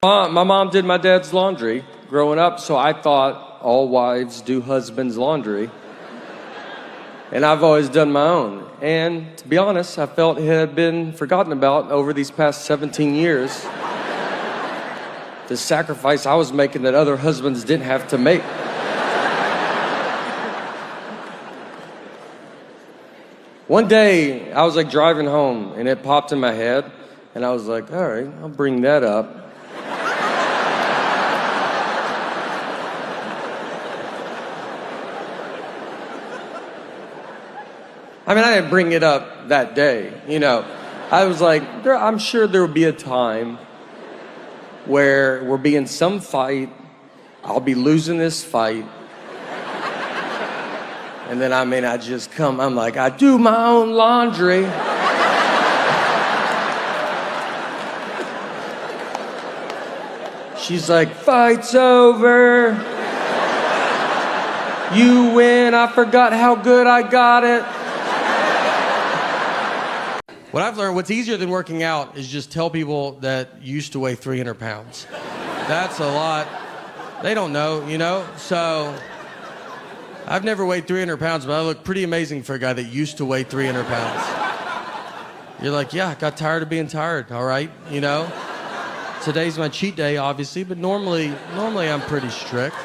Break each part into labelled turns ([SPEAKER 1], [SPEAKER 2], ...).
[SPEAKER 1] My mom did my dad's laundry growing up, so I thought all wives do husbands' laundry. And I've always done my own. And to be honest, I felt it had been forgotten about over these past 17 years. The sacrifice I was making that other husbands didn't have to make. One day, I was driving home, and it popped in my head, and I was like, all right, I'll bring that up. I mean, I didn't bring it up that day, I was like, I'm sure there will be a time where we'll be in some fight, I'll be losing this fight, and then I just come, I'm like, I do my own laundry. She's like, fight's over. You win, I forgot how good I got it. What I've learned, what's easier than working out is just tell people that you used to weigh 300 pounds. That's a lot. They don't know, So I've never weighed 300 pounds, but I look pretty amazing for a guy that used to weigh 300 pounds. You're like, yeah, I got tired of being tired, all right, Today's my cheat day, obviously, but normally I'm pretty strict.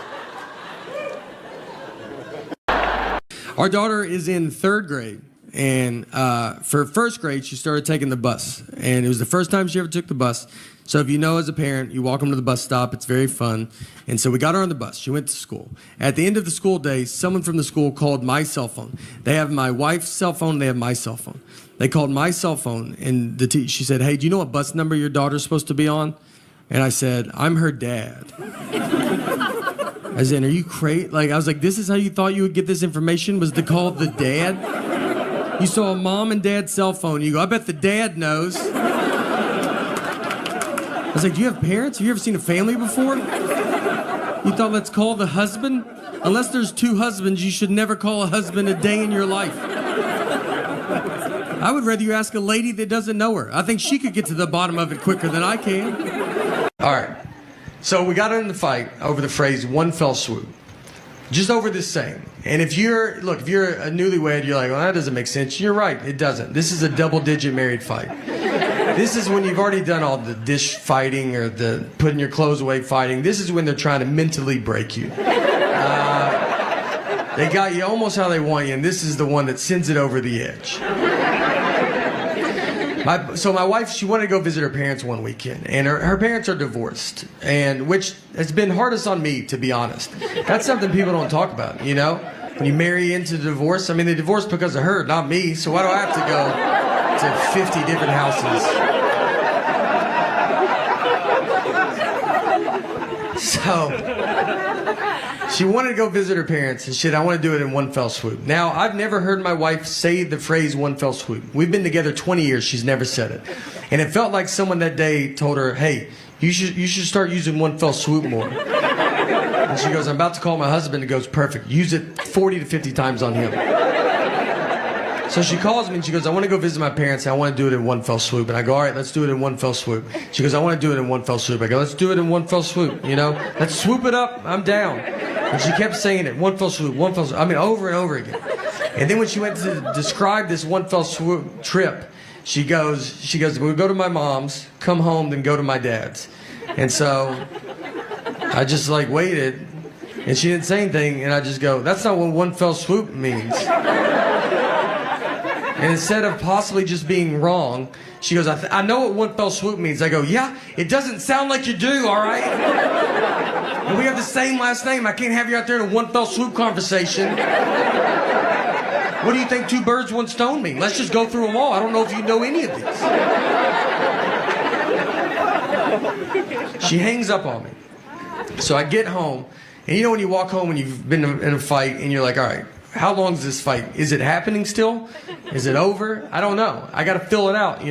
[SPEAKER 1] Our daughter is in 3rd grade. And for 1st grade, she started taking the bus. And it was the first time she ever took the bus. So if you know as a parent, you walk them to the bus stop. It's very fun. And so we got her on the bus. She went to school. At the end of the school day, someone from the school called my cell phone. They have my wife's cell phone. They have my cell phone. They called my cell phone. And she said, hey, do you know what bus number your daughter's supposed to be on? And I said, I'm her dad. I said, are you crazy? I was like, this is how you thought you would get this information, was to call the dad? You saw a mom and dad's cell phone. You go, I bet the dad knows. I was like, do you have parents? Have you ever seen a family before? You thought, let's call the husband? Unless there's 2 husbands, you should never call a husband a day in your life. I would rather you ask a lady that doesn't know her. I think she could get to the bottom of it quicker than I can. All right. So we got in the fight over the phrase, one fell swoop. Just over this saying. And if you're a newlywed, you're like, well, that doesn't make sense. You're right, it doesn't. This is a double-digit married fight. This is when you've already done all the dish fighting or the putting your clothes away fighting. This is when they're trying to mentally break you. They got you almost how they want you, and this is the one that sends it over the edge. So my wife, she wanted to go visit her parents one weekend, and her parents are divorced, and which has been hardest on me, to be honest. That's something people don't talk about, When you marry into divorce, they divorced because of her, not me, so why do I have to go to 50 different houses? So she wanted to go visit her parents, and I want to do it in one fell swoop. Now, I've never heard my wife say the phrase one fell swoop. We've been together 20 years. She's never said it. And it felt like someone that day told her, hey, you should start using one fell swoop more. And she goes, I'm about to call my husband. And goes, perfect. Use it 40 to 50 times on him. So she calls me and she goes, I want to go visit my parents. And I want to do it in one fell swoop. And I go, all right, let's do it in one fell swoop. She goes, I want to do it in one fell swoop. I go, let's do it in one fell swoop. Let's swoop it up. I'm down. And she kept saying it, one fell swoop, one fell swoop. Over and over again. And then when she went to describe this one fell swoop trip, she goes, we'll go to my mom's, come home, then go to my dad's. And so I just waited, and she didn't say anything, and I just go, that's not what one fell swoop means. And instead of possibly just being wrong, she goes, I know what one fell swoop means. I go, yeah, it doesn't sound like you do, all right? And we have the same last name. I can't have you out there in a one fell swoop conversation. What do you think 2 birds, 1 stone mean? Let's just go through them all. I don't know if you know any of these. She hangs up on me. So I get home, and when you walk home when you've been in a fight, and you're like, all right, how long is this fight? Is it happening still? Is it over? I don't know. I got to fill it out,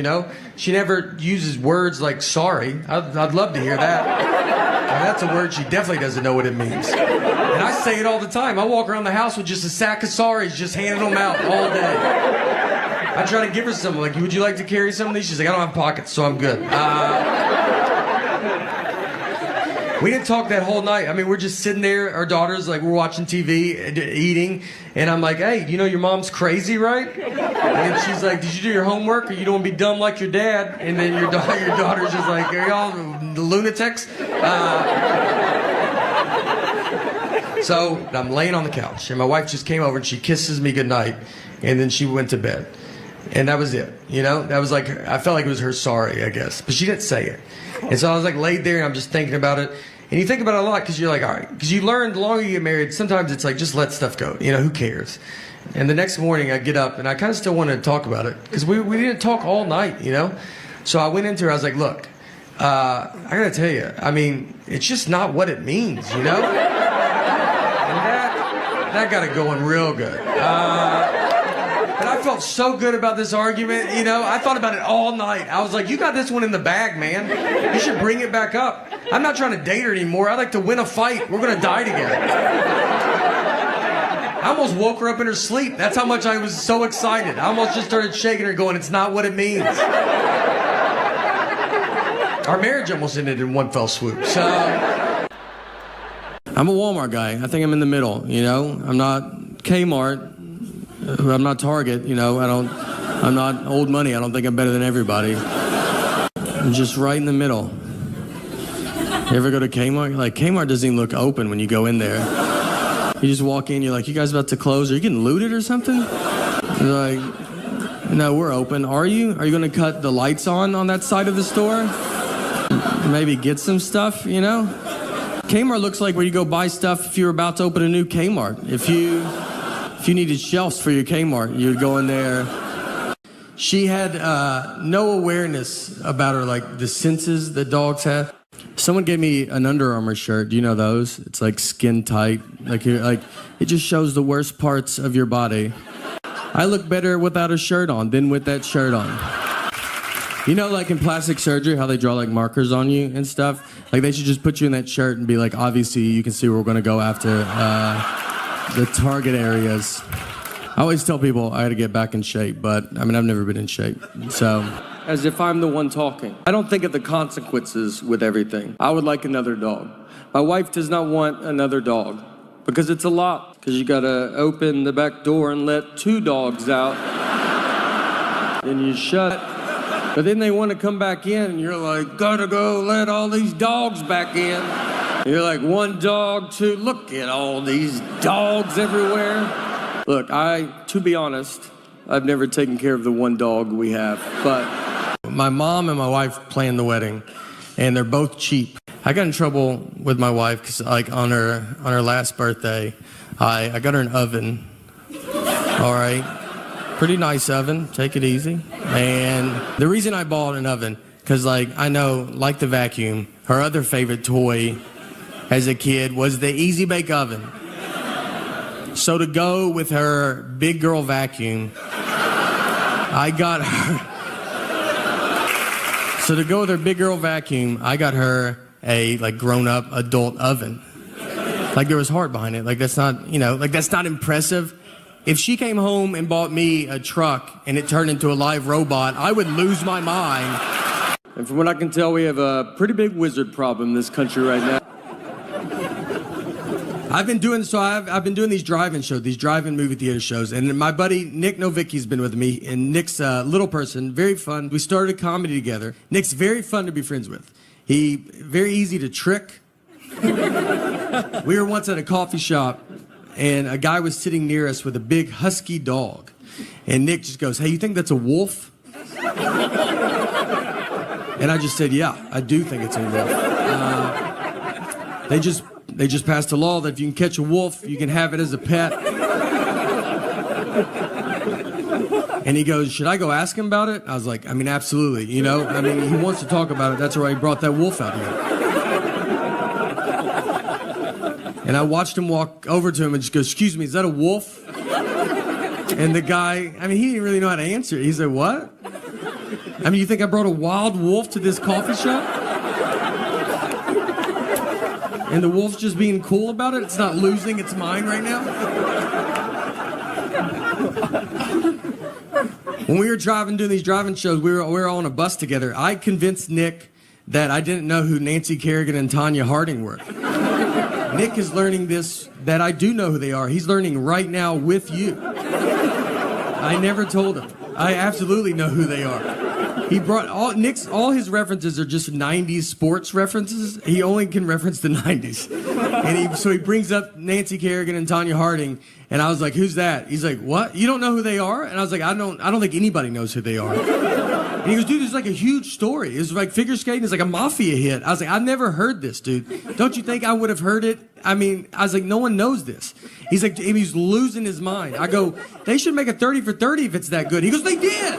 [SPEAKER 1] She never uses words like sorry. I'd love to hear that. That's a word she definitely doesn't know what it means. And I say it all the time. I walk around the house with just a sack of sorries, just handing them out all day. I try to give her some, would you like to carry some of these? She's like, I don't have pockets, so I'm good. We didn't talk that whole night. I mean, we're just sitting there, our daughters, like, we're watching TV, eating, and I'm like, hey, you know your mom's crazy, right? And she's like, did you do your homework, or you don't want to be dumb like your dad? And then your daughter's just like, are y'all lunatics? So I'm laying on the couch, and my wife just came over, and she kisses me goodnight, and then she went to bed. And that was it, you know? That was like, I felt like it was her sorry, I guess. But she didn't say it. And so I was like laid there, and I'm just thinking about it. And you think about it a lot, because you're like, all right. Because you learn, the longer you get married, sometimes it's like, just let stuff go. You know, who cares? And the next morning, I get up, and I kind of still wanted to talk about it. Because we didn't talk all night, you know? So I went into her, I was like, look, I got to tell you, I mean, it's just not what it means, you know? And that got it going real good. But I felt so good about this argument, you know. I thought about it all night. I was like, you got this one in the bag, man. You should bring it back up. I'm not trying to date her anymore. I like to win a fight. We're going to die together. I almost woke her up in her sleep. That's how much I was so excited. I almost just started shaking her going, it's not what it means. Our marriage almost ended in one fell swoop. So I'm a Walmart guy. I think I'm in the middle, you know. I'm not Kmart. I'm not Target, you know. I'm not old money. I don't think I'm better than everybody. I'm just right in the middle. You ever go to Kmart? Like, Kmart doesn't even look open when you go in there. You just walk in, you're like, you guys about to close? Are you getting looted or something? You're like, no, we're open. Are you? Are you going to cut the lights on that side of the store? Maybe get some stuff, you know? Kmart looks like where you go buy stuff if you're about to open a new Kmart. If you needed shelves for your Kmart, you'd go in there. She had no awareness about her, like the senses that dogs have. Someone gave me an Under Armour shirt. Do you know those? It's like skin tight. Like it just shows the worst parts of your body. I look better without a shirt on than with that shirt on. You know, like in plastic surgery, how they draw like markers on you and stuff? Like they should just put you in that shirt and be like, obviously you can see where we're going to go after the target areas. I always tell people I got to get back in shape, but I mean, I've never been in shape. So, as if I'm the one talking. I don't think of the consequences with everything. I would like another dog. My wife does not want another dog because it's a lot. Because you got to open the back door and let 2 dogs out. Then you shut. But then they want to come back in and you're like, gotta go let all these dogs back in. You're like, 1 dog, 2, look at all these dogs everywhere. Look, to be honest, I've never taken care of the 1 dog we have, but my mom and my wife planned the wedding, and they're both cheap. I got in trouble with my wife because, like, on her last birthday, I got her an oven. All right, pretty nice oven. Take it easy. And the reason I bought an oven, because, like, I know, like the vacuum, her other favorite toy as a kid was the Easy Bake Oven. So to go with her big girl vacuum, I got her a like grown up adult oven. Like there was heart behind it. Like that's not, you know, like that's not impressive. If she came home and bought me a truck and it turned into a live robot, I would lose my mind. And from what I can tell, we have a pretty big wizard problem in this country right now. I've been doing these drive-in shows, these drive-in movie theater shows, and my buddy Nick Novicki's been with me, and Nick's a little person, very fun. We started a comedy together. Nick's very fun to be friends with. He very easy to trick. We were once at a coffee shop, and a guy was sitting near us with a big husky dog, and Nick just goes, "Hey, you think that's a wolf?" And I just said, "Yeah, I do think it's a wolf." They just passed a law that if you can catch a wolf, you can have it as a pet. And he goes, "Should I go ask him about it?" I was like, I mean, absolutely, you know? I mean, he wants to talk about it. That's why he brought that wolf out here. And I watched him walk over to him and just go, "Excuse me, is that a wolf?" And the guy, I mean, he didn't really know how to answer it. He said, "What? I mean, you think I brought a wild wolf to this coffee shop?" And the wolf's just being cool about it. It's not losing its mind right now. When we were doing these driving shows, we were all on a bus together. I convinced Nick that I didn't know who Nancy Kerrigan and Tanya Harding were. Nick is learning this, that I do know who they are. He's learning right now with you. I never told him. I absolutely know who they are. He brought all his references are just 90s sports references. He only can reference the 90s. And so he brings up Nancy Kerrigan and Tanya Harding, and I was like, who's that? He's like, what? You don't know who they are? And I was like, I don't think anybody knows who they are. And he goes, dude, it's like a huge story. It's like figure skating is like a mafia hit. I was like, I've never heard this, dude. Don't you think I would have heard it? I mean, I was like, no one knows this. He's like, he's losing his mind. I go, they should make a 30 for 30 if it's that good. He goes, they did.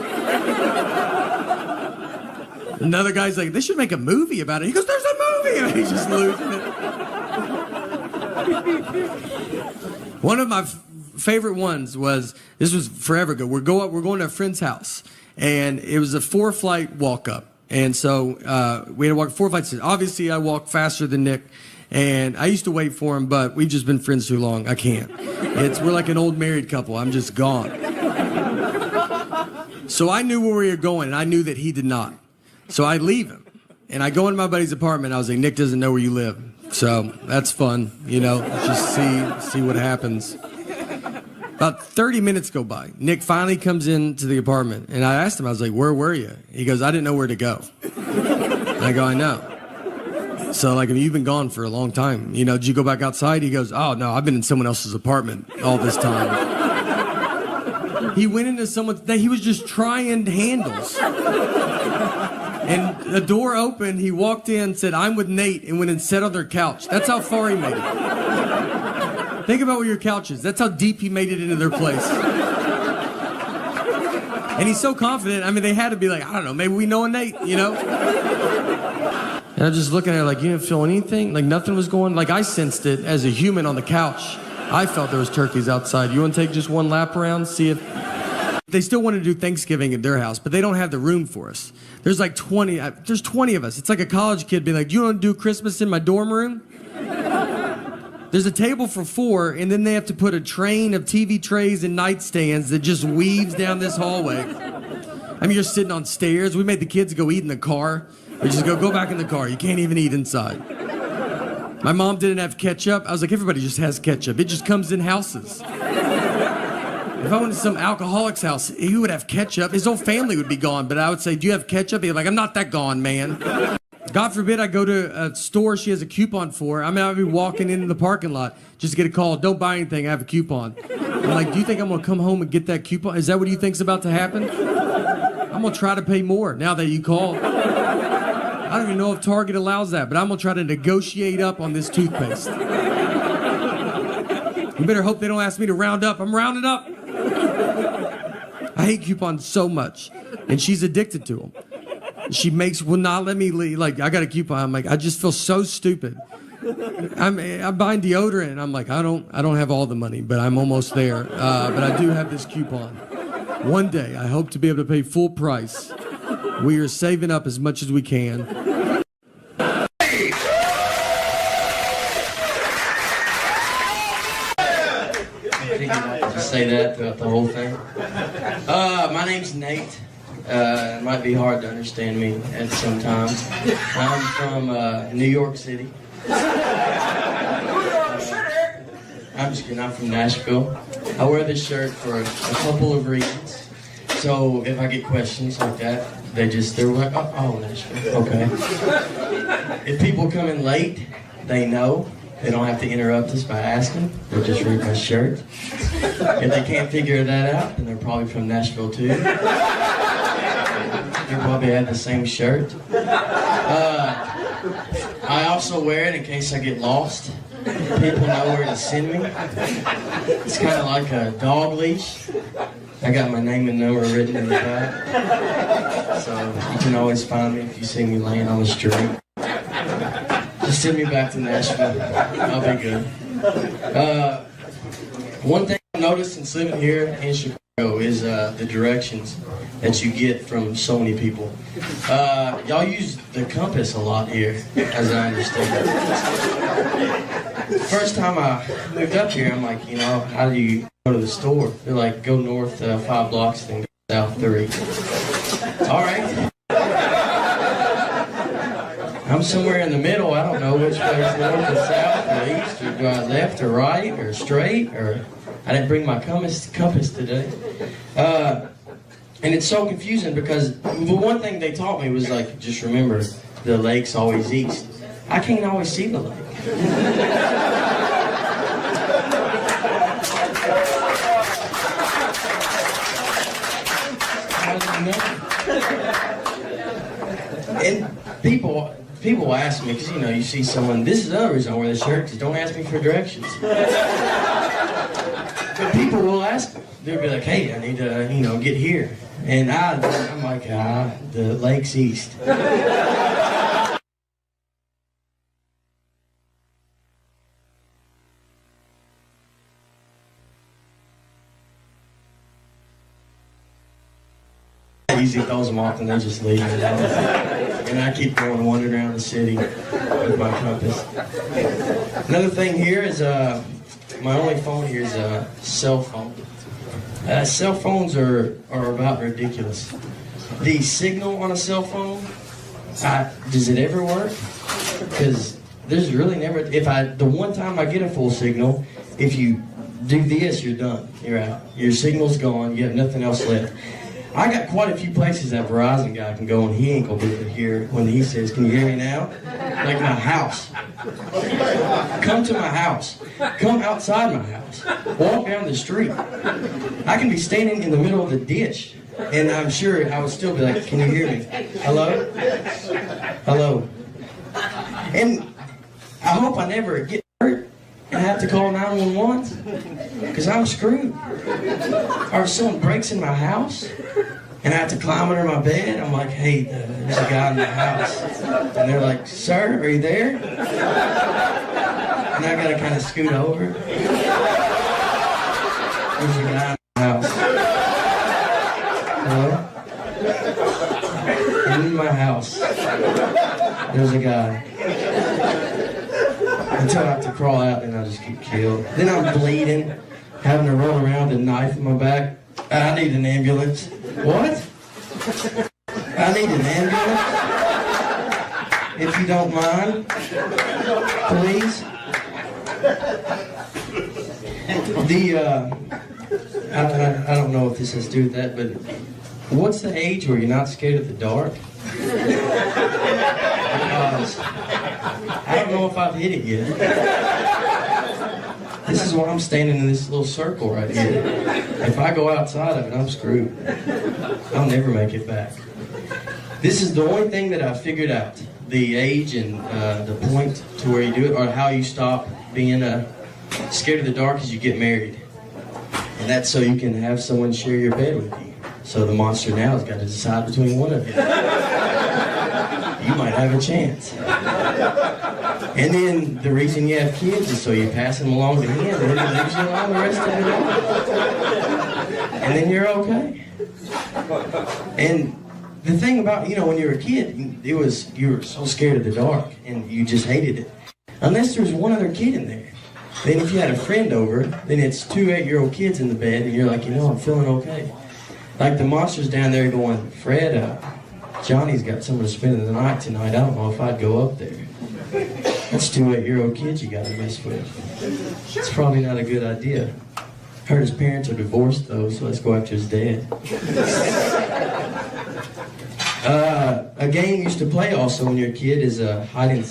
[SPEAKER 1] Another guy's like, they should make a movie about it. He goes, there's a movie. And he's just losing it. One of my favorite ones was, this was forever ago. We're going to a friend's house. And it was a 4-flight walk up. And so we had to walk 4 flights. Obviously, I walked faster than Nick. And I used to wait for him, but we've just been friends too long. I can't. We're like an old married couple. I'm just gone. So I knew where we were going, and I knew that he did not. So I leave him. And I go into my buddy's apartment. I was like, Nick doesn't know where you live. So that's fun, you know, just see what happens. About 30 minutes go by. Nick finally comes into the apartment, and I asked him, I was like, where were you? He goes, I didn't know where to go. And I go, I know. So, like, I mean, you've been gone for a long time. You know, did you go back outside? He goes, oh, no, I've been in someone else's apartment all this time. He went into he was just trying handles. And the door opened, he walked in, said, I'm with Nate, and went and sat on their couch. That's how far he made it. Think about where your couch is. That's how deep he made it into their place. And he's so confident. I mean, they had to be like, I don't know, maybe we know a Nate, you know? And I'm just looking at her like, you didn't feel anything? Like nothing was going, like I sensed it as a human on the couch. I felt there was turkeys outside. You want to take just one lap around, see if... They still want to do Thanksgiving at their house, but they don't have the room for us. There's like 20 of us. It's like a college kid being like, do you want to do Christmas in my dorm room? There's a table for 4, and then they have to put a train of TV trays and nightstands that just weaves down this hallway. I mean, you're sitting on stairs. We made the kids go eat in the car. We just go back in the car. You can't even eat inside. My mom didn't have ketchup. I was like, everybody just has ketchup. It just comes in houses. If I went to some alcoholic's house, he would have ketchup. His whole family would be gone, but I would say, do you have ketchup? He'd be like, I'm not that gone, man. God forbid I go to a store she has a coupon for. I mean, I'd be walking into the parking lot, just get a call, don't buy anything, I have a coupon. I'm like, do you think I'm going to come home and get that coupon? Is that what you think's about to happen? I'm going to try to pay more now that you called. I don't even know if Target allows that, but I'm going to try to negotiate up on this toothpaste. You better hope they don't ask me to round up. I'm rounding up. I hate coupons so much, and she's addicted to them. She will not let me leave. Like, I got a coupon. I'm like, I just feel so stupid. I'm buying deodorant, and I'm like, I don't have all the money, but I'm almost there. But I do have this coupon. One day, I hope to be able to pay full price. We are saving up as much as we can.
[SPEAKER 2] Just say that throughout the whole thing. My name's Nate. It might be hard to understand me at some times. I'm from New York City. I'm just kidding. I'm from Nashville. I wear this shirt for a couple of reasons. So if I get questions like that, they're like, oh, Nashville, okay. If people come in late, they know. They don't have to interrupt us by asking. They'll just read my shirt. If they can't figure that out, then they're probably from Nashville too. They probably have the same shirt. I also wear it in case I get lost. People know where to send me. It's kind of like a dog leash. I got my name and number written in the back. So you can always find me if you see me laying on the street. Just send me back to Nashville. I'll be good. One thing I noticed since living here in Chicago is the directions that you get from so many people. Y'all use the compass a lot here, as I understand it. First time I moved up here, I'm like, you know, how do you go to the store? They're like, go north 5 blocks, then go south 3. All right. I'm somewhere in the middle. I don't know which way is north or south or east, or do I left or right or straight, or I didn't bring my compass today. And it's so confusing because the one thing they taught me was like, just remember, the lake's always east. I can't always see the lake. And people ask me, because you see someone, this is another reason I wear this shirt, because don't ask me for directions. But people will ask me. They'll be like, hey, I need to, get here. And I'm like, the lake's east. Easy throws them off and they just leave. And I keep going wandering around the city with my compass. Another thing here is my only phone here is a cell phone. Cell phones are about ridiculous. The signal on a cell phone, does it ever work? Because there's really never, the one time I get a full signal, if you do this, you're done. You're out. Your signal's gone. You have nothing else left. I got quite a few places that Verizon guy can go and he ain't gonna be able to hear when he says, can you hear me now? Like my house. Come to my house. Come outside my house. Walk down the street. I can be standing in the middle of the ditch and I'm sure I would still be like, can you hear me? Hello? Hello? And I hope I never get hurt and have to call 911 because I'm screwed. Or if someone breaks in my house and I have to climb under my bed, I'm like, hey, there's a guy in the house. And they're like, sir, are you there? And I gotta kind of scoot over. There's a guy in the house. Hello? In my house, there's a guy. Until I have to crawl out and I just get killed. Then I'm bleeding, having to roll around with a knife in my back. I need an ambulance. What? I need an ambulance? If you don't mind, please. I don't know if this has to do with that, but what's the age where you're not scared of the dark? Because I don't know if I've hit it yet. This is why I'm standing in this little circle right here. If I go outside of it, I'm screwed. I'll never make it back. This is the only thing that I figured out. The age and the point to where you do it, or how you stop being scared of the dark is you get married. And that's so you can have someone share your bed with you. So the monster now has got to decide between one of you. You might have a chance. And then the reason you have kids is so you pass them along to him, and then he leaves you alone the rest of the day. And then you're okay. And the thing about, when you were a kid, you were so scared of the dark, and you just hated it. Unless there's one other kid in there. Then if you had a friend over, then it's 2 8-year-old kids in the bed, and you're like, I'm feeling okay. Like the monster's down there going, Fred, Johnny's got somewhere to spend the night tonight. I don't know if I'd go up there. That's 2 8-year-old kids you gotta mess with. It's probably not a good idea. Heard his parents are divorced though, so let's go after his dad. A game you used to play also when you're a kid is hide and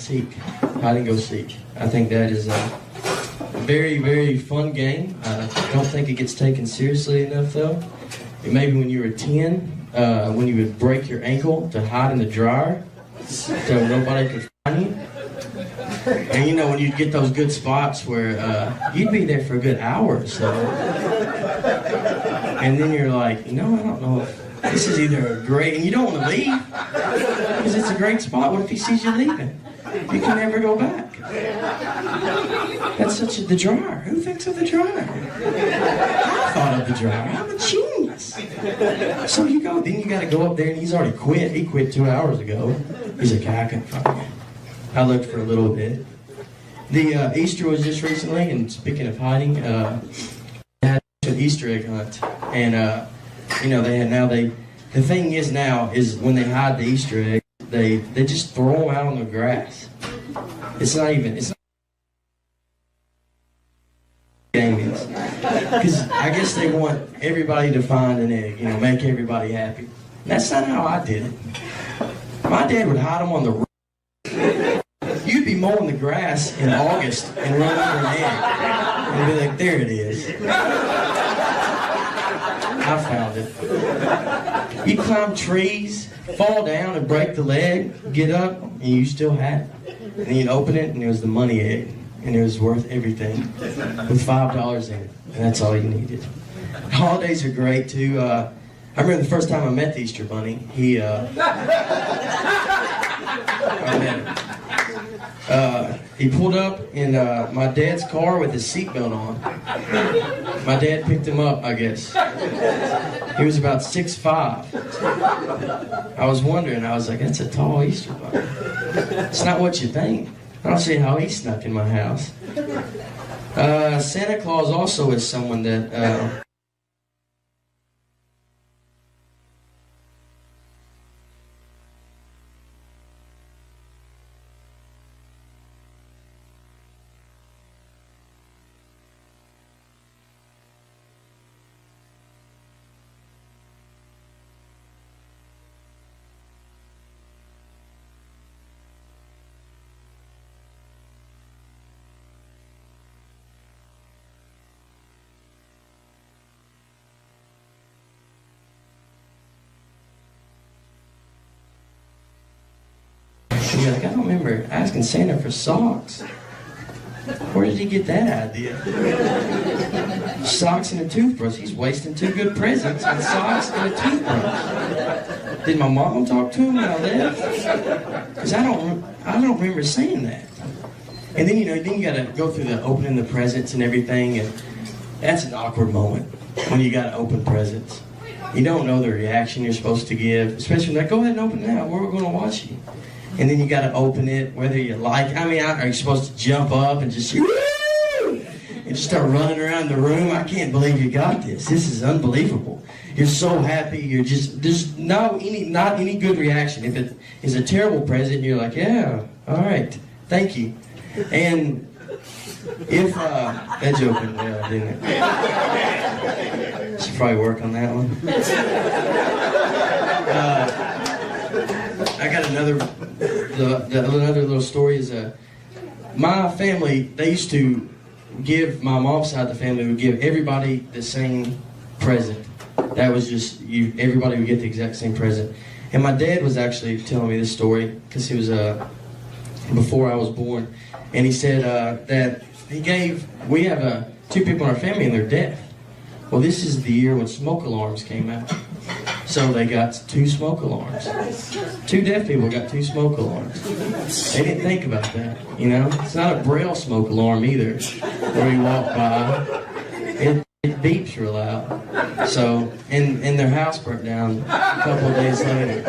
[SPEAKER 2] go seek. I think that is a very, very fun game. I don't think it gets taken seriously enough though. Maybe when you were 10, when you would break your ankle to hide in the dryer so nobody could find you. And when you'd get those good spots where you'd be there for a good hour or so. And then you're like, I don't know if this is either a great, and you don't want to leave because it's a great spot. What if he sees you leaving? You can never go back. That's the dryer. Who thinks of the dryer? I thought of the dryer. I'm a genius. So you go, then you got to go up there, and he's already quit. He quit 2 hours ago. He's like, I couldn't find you. I looked for a little bit. The Easter was just recently, and speaking of hiding, they had an Easter egg hunt, and the thing is now is when they hide the Easter egg, they just throw them out on the grass. It's not game is. Because I guess they want everybody to find an egg, you know, make everybody happy. And that's not how I did it. My dad would hide them on the roof. You'd be mowing the grass in August and run over an egg. And be like, there it is. I found it. You'd climb trees, fall down and break the leg, get up, and you still had it. And then you'd open it, and it was the money egg. And it was worth everything, with $5 in it, and that's all you needed. Holidays are great too. I remember the first time I met the Easter Bunny. He pulled up in my dad's car with his seatbelt on. My dad picked him up, I guess. He was about 6'5". I was wondering. I was like, that's a tall Easter Bunny. It's not what you think. I don't see how he snuck in my house. Santa Claus also is someone that... You're like, I don't remember asking Santa for socks. Where did he get that idea? Socks and a toothbrush. He's wasting two good presents on socks and a toothbrush. Did my mom talk to him when I left? Because I don't remember saying that. And then, you know, then you got to go through the opening the presents and everything, and that's an awkward moment when you got to open presents. You don't know the reaction you're supposed to give, especially when they're like, go ahead and open it now. We're going to watch you. And then you got to open it, whether you like. I mean, are you supposed to jump up and just and just start running around the room? I can't believe you got this. This is unbelievable. You're so happy. You're just there's not any good reaction. If it is a terrible present, you're like, yeah, all right, thank you. And if that joke went well, didn't it? Should probably work on that one. I got another little story is my family, they used to give, my mom's side of the family would give everybody the same present. That was just, everybody would get the exact same present. And my dad was actually telling me this story, because he was before I was born. And he said that we have two people in our family and they're deaf. Well, this is the year when smoke alarms came out. So they got 2 smoke alarms. 2 deaf people got 2 smoke alarms. They didn't think about that, you know? It's not a Braille smoke alarm either, where you walk by. It beeps real loud. So, and their house burnt down a couple of days later.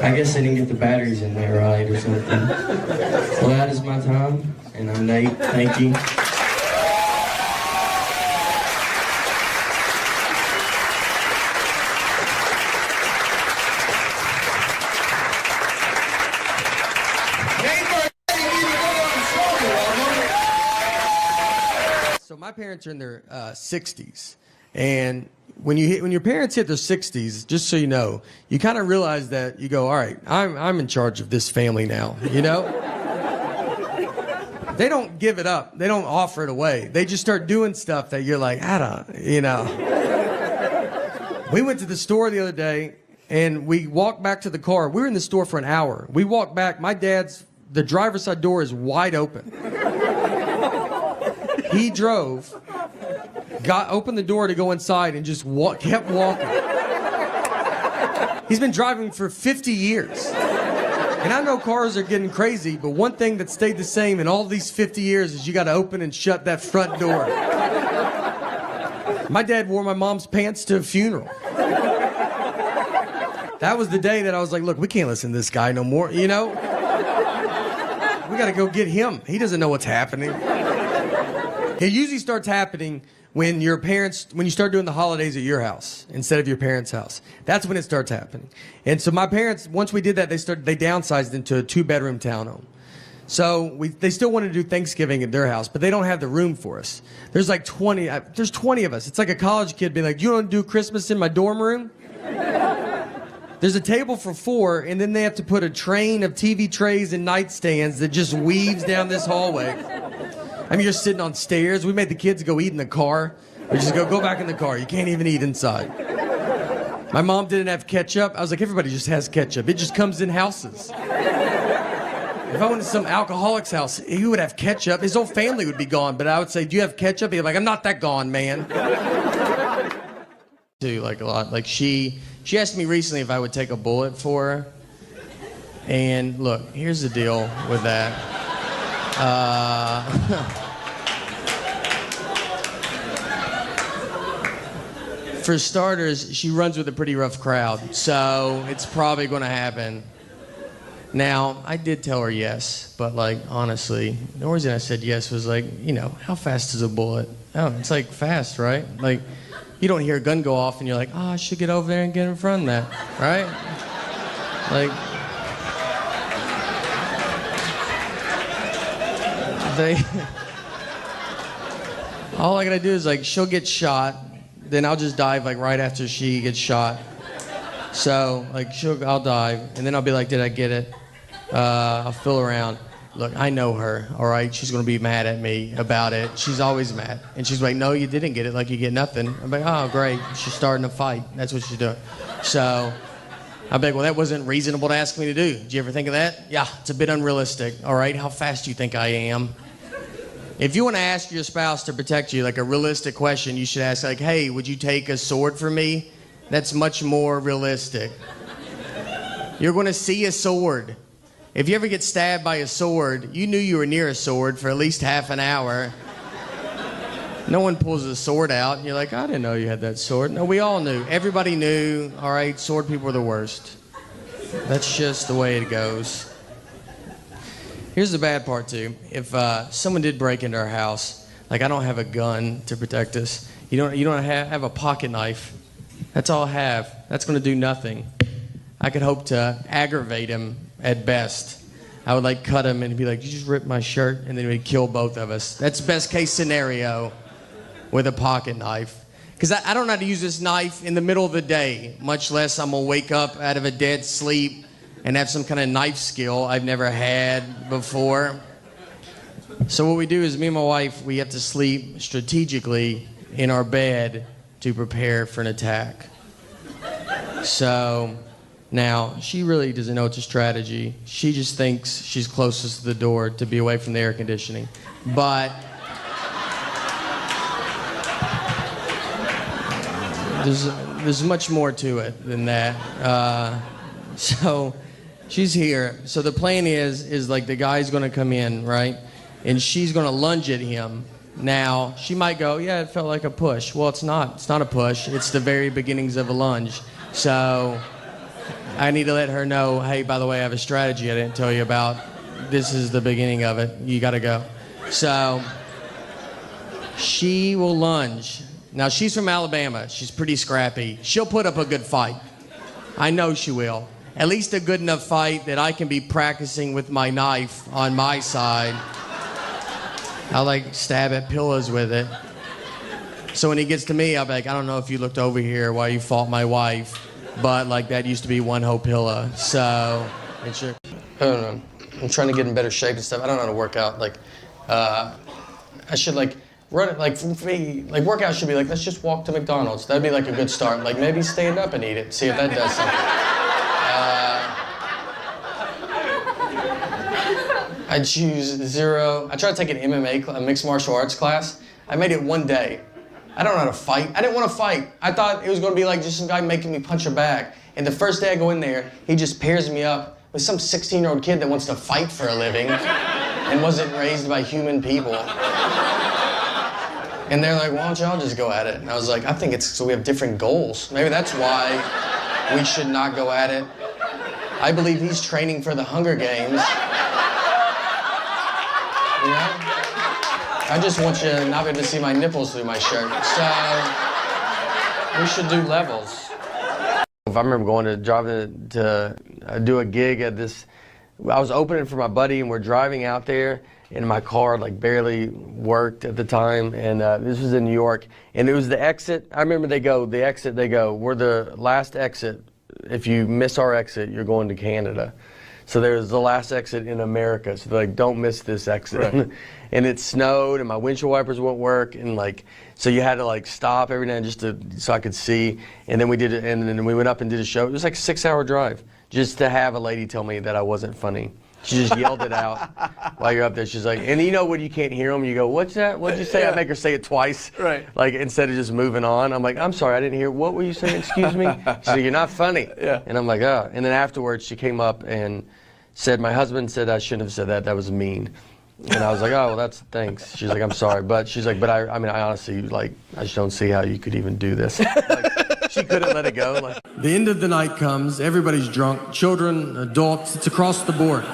[SPEAKER 2] I guess they didn't get the batteries in there right or something. Well, that is my time, and I'm Nate. Thank you.
[SPEAKER 1] So my parents are in their 60s, and when your parents hit their 60s, just so you know, you kind of realize that you go, all right, I'm in charge of this family now, you know? They don't give it up. They don't offer it away. They just start doing stuff that you're like, I don't, you know. We went to the store the other day, and we walked back to the car. We were in the store for an hour. We walked back. The driver's side door is wide open. He drove, opened the door to go inside, and just kept walking. He's been driving for 50 years. And I know cars are getting crazy, but one thing that stayed the same in all these 50 years is you got to open and shut that front door. My dad wore my mom's pants to a funeral. That was the day that I was like, look, we can't listen to this guy no more, you know? We got to go get him. He doesn't know what's happening. It usually starts happening when when you start doing the holidays at your house instead of your parents' house. That's when it starts happening. And so my parents, once we did that, they downsized into a 2-bedroom townhome. So they still want to do Thanksgiving at their house, but they don't have the room for us. There's like 20 of us. It's like a college kid being like, you don't do Christmas in my dorm room? There's a table for 4, and then they have to put a train of TV trays and nightstands that just weaves down this hallway. I mean, you're sitting on stairs. We made the kids go eat in the car. We just go back in the car. You can't even eat inside. My mom didn't have ketchup. I was like, everybody just has ketchup. It just comes in houses. If I went to some alcoholic's house, he would have ketchup. His whole family would be gone. But I would say, do you have ketchup? He'd be like, I'm not that gone, man. Do like a lot. Like she asked me recently if I would take a bullet for her. And look, here's the deal with that. For starters, she runs with a pretty rough crowd, so it's probably going to happen. Now, I did tell her yes, but like honestly, the reason I said yes was like, how fast is a bullet? Oh, it's like fast, right? Like, you don't hear a gun go off and you're like, oh, I should get over there and get in front of that, right? Like, all I gotta do is like, she'll get shot, then I'll just dive like right after she gets shot. So like, I'll dive, and then I'll be like, did I get it? I'll feel around. Look, I know her, all right? She's gonna be mad at me about it. She's always mad. And she's like, no, you didn't get it, like you get nothing. I'm like, oh, great, she's starting a fight. That's what she's doing. So I'm like, well, that wasn't reasonable to ask me to do. Did you ever think of that? Yeah, it's a bit unrealistic, all right? How fast do you think I am? If you want to ask your spouse to protect you, like a realistic question, you should ask like, hey, would you take a sword for me? That's much more realistic. You're going to see a sword. If you ever get stabbed by a sword, you knew you were near a sword for at least half an hour. No one pulls a sword out, and you're like, I didn't know you had that sword. No, we all knew. Everybody knew, all right, sword people are the worst. That's just the way it goes. Here's the bad part, too. If someone did break into our house, like I don't have a gun to protect us. You don't have a pocket knife. That's all I have. That's going to do nothing. I could hope to aggravate him at best. I would like cut him and he'd be like, you just ripped my shirt, and then he'd kill both of us. That's best case scenario with a pocket knife. Because I don't know how to use this knife in the middle of the day, much less I'm going to wake up out of a dead sleep and have some kind of knife skill I've never had before. So what we do is me and my wife, we have to sleep strategically in our bed to prepare for an attack. So now, she really doesn't know it's a strategy. She just thinks she's closest to the door to be away from the air conditioning. But there's much more to it than that. So she's here. So the plan is like the guy's going to come in, right? And she's going to lunge at him. Now, she might go, yeah, it felt like a push. Well, it's not. It's not a push. It's the very beginnings of a lunge. So I need to let her know, hey, by the way, I have a strategy I didn't tell you about. This is the beginning of it. You got to go. So she will lunge. Now, she's from Alabama. She's pretty scrappy. She'll put up a good fight. I know she will. At least a good enough fight that I can be practicing with my knife on my side. I'll like stab at pillows with it. So when he gets to me, I'll be like, I don't know if you looked over here while you fought my wife, but like that used to be one whole pillow. So it's your, I don't know. I'm trying to get in better shape and stuff. I don't know how to work out. Like, I should like run it. Like for me, like workout should be like, let's just walk to McDonald's. That'd be like a good start. Like maybe stand up and eat it. See if that does something. I choose 0. I tried to take an MMA, a mixed martial arts class. I made it one day. I don't know how to fight. I didn't want to fight. I thought it was going to be like just some guy making me punch a bag. And the first day I go in there, he just pairs me up with some 16-year-old kid that wants to fight for a living and wasn't raised by human people. And they're like, why don't y'all just go at it? And I was like, I think it's so we have different goals. Maybe that's why we should not go at it. I believe he's training for the Hunger Games. You know?
[SPEAKER 2] I just want you to not be able to see my nipples through my shirt. So we should do levels. If I remember driving to do a gig at this, I was opening for my buddy and we're driving out there and my car like barely worked at the time, and this was in New York, and it was the exit. I remember they go, we're the last exit. If you miss our exit, you're going to Canada. So there's the last exit in America. So they're like, don't miss this exit. Right. And it snowed and my windshield wipers wouldn't work, and like, so you had to like stop every now and then so I could see. And then we did it, and then we went up and did a show. It was like a 6-hour drive just to have a lady tell me that I wasn't funny. She just yelled it out while you're up there. She's like, and you know when you can't hear them, you go, what's that? What'd you say? Yeah. I make her say it twice. Right. Like instead of just moving on. I'm like, I'm sorry, I didn't hear. What were you saying? Excuse me? She's like, you're not funny. Yeah. And I'm like, oh. And then afterwards she came up and said, my husband said I shouldn't have said that. That was mean. And I was like, oh, well, that's thanks. She's like, I'm sorry. But she's like, but I mean, I honestly, like, I just don't see how you could even do this. Like, she couldn't let it go. Like,
[SPEAKER 1] the end of the night comes. Everybody's drunk. Children, adults. It's across the board.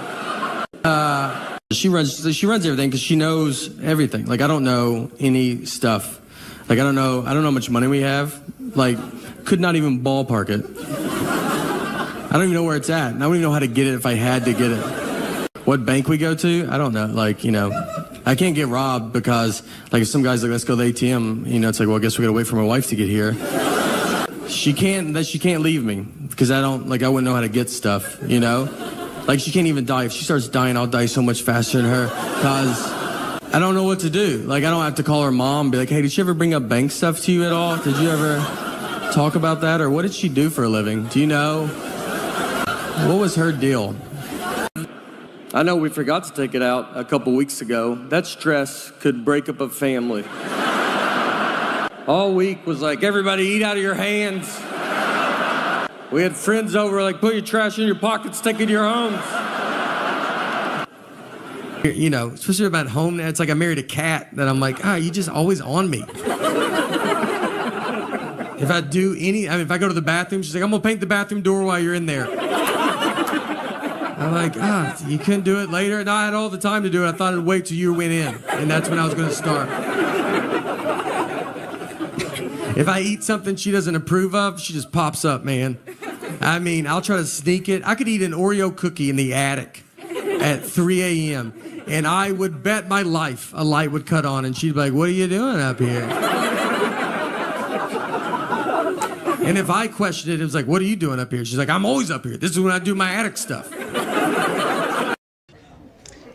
[SPEAKER 1] She runs everything because she knows everything. Like, I don't know any stuff. Like, I don't know how much money we have. Like, could not even ballpark it. I don't even know where it's at. And I don't even know how to get it if I had to get it. What bank we go to? I don't know. Like, you know, I can't get robbed because, like, if some guy's like, let's go to the ATM, you know, it's like, well, I guess we gotta wait for my wife to get here. She can't leave me because I wouldn't know how to get stuff, you know? Like, she can't even die. If she starts dying, I'll die so much faster than her because I don't know what to do. Like, I don't have to call her mom and be like, hey, did she ever bring up bank stuff to you at all? Did you ever talk about that? Or what did she do for a living? Do you know? What was her deal? I know we forgot to take it out a couple weeks ago. That stress could break up a family. All week was like, everybody eat out of your hands. We had friends over, like, put your trash in your pockets, take it to your homes. You know, especially about home now, it's like I married a cat that I'm like, you just always on me. If I go to the bathroom, she's like, I'm gonna paint the bathroom door while you're in there. I'm like, you couldn't do it later? No, I had all the time to do it. I thought I'd wait till you went in, and that's when I was gonna start. If I eat something she doesn't approve of, she just pops up, man. I mean, I'll try to sneak it. I could eat an Oreo cookie in the attic at 3 a.m., and I would bet my life a light would cut on, and she'd be like, what are you doing up here? And if I questioned it, it was like, what are you doing up here? She's like, I'm always up here. This is when I do my attic stuff.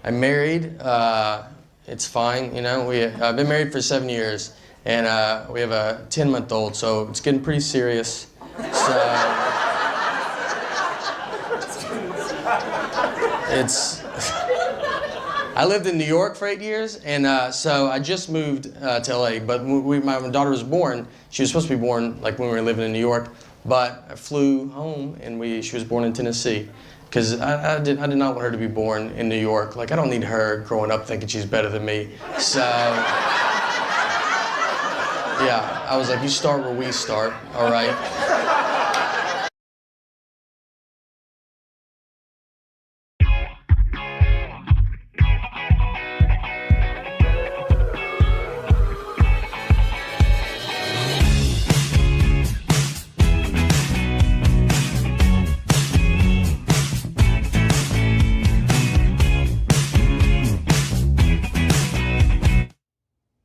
[SPEAKER 2] I'm married. It's fine, you know. I've been married for 7 years, and we have a 10-month-old, so it's getting pretty serious. So I lived in New York for 8 years, and so I just moved to LA, but my daughter was born. She was supposed to be born like when we were living in New York, but I flew home and she was born in Tennessee because I did not want her to be born in New York. Like, I don't need her growing up thinking she's better than me. So yeah, I was like, you start where we start, all right?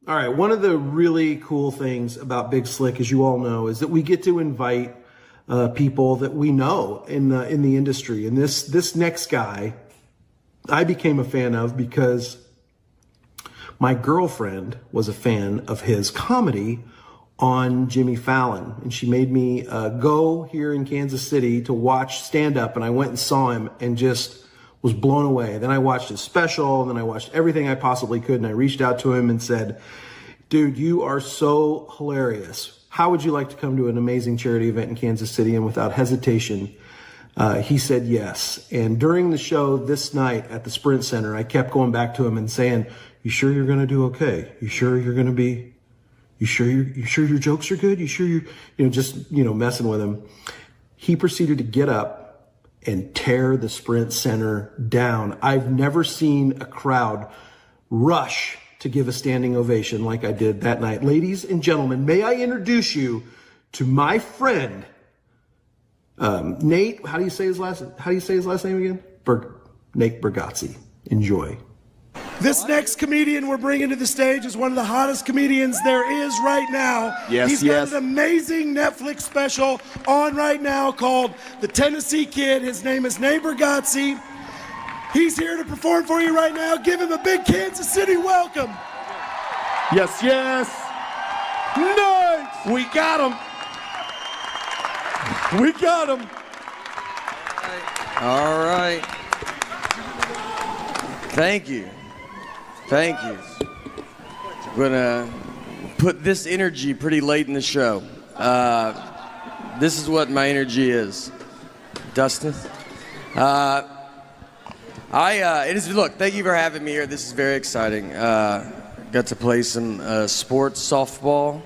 [SPEAKER 3] All right, one of the really cool things about Big Slick, as you all know, is that we get to invite people that we know in the industry. And this next guy, I became a fan of because my girlfriend was a fan of his comedy on Jimmy Fallon, and she made me go here in Kansas City to watch stand-up, and I went and saw him and just was blown away. Then I watched his special, and then I watched everything I possibly could, and I reached out to him and said, dude, you are so hilarious. How would you like to come to an amazing charity event in Kansas City? And without hesitation, he said yes. And during the show this night at the Sprint Center, I kept going back to him and saying, you sure you're going to do okay? You sure you're going to be, you sure your jokes are good? You sure just messing with him. He proceeded to get up and tear the Sprint Center down. I've never seen a crowd rush to give a standing ovation like I did that night. Ladies and gentlemen, may I introduce you to my friend, Nate. How do you say his last name again? Natebargatze. Enjoy.
[SPEAKER 4] This next comedian we're bringing to the stage is one of the hottest comedians there is right now. He's got an amazing Netflix special on right now called The Tennessee Kid. His name is Natebargatze. He's here to perform for you right now. Give him a big Kansas City welcome.
[SPEAKER 5] Yes, yes. Nice. We got him. We got him.
[SPEAKER 1] All right. Thank you. Thank you. I'm gonna put this energy pretty late in the show. This is what my energy is. Dustin? Look, thank you for having me here. This is very exciting. Got to play some sports, softball.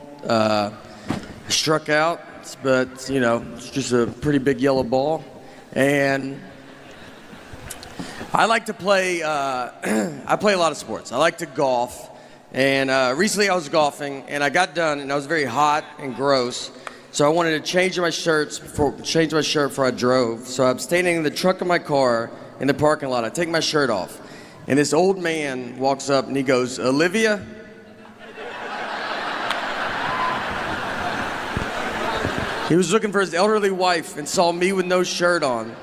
[SPEAKER 1] Struck out, but it's just a pretty big yellow ball. And I like to play, I play a lot of sports. I like to golf. And recently I was golfing, and I got done, and I was very hot and gross. So I wanted to change my shirt before I drove. So I'm standing in the trunk of my car in the parking lot. I take my shirt off, and this old man walks up, and he goes, "Olivia?" He was looking for his elderly wife and saw me with no shirt on.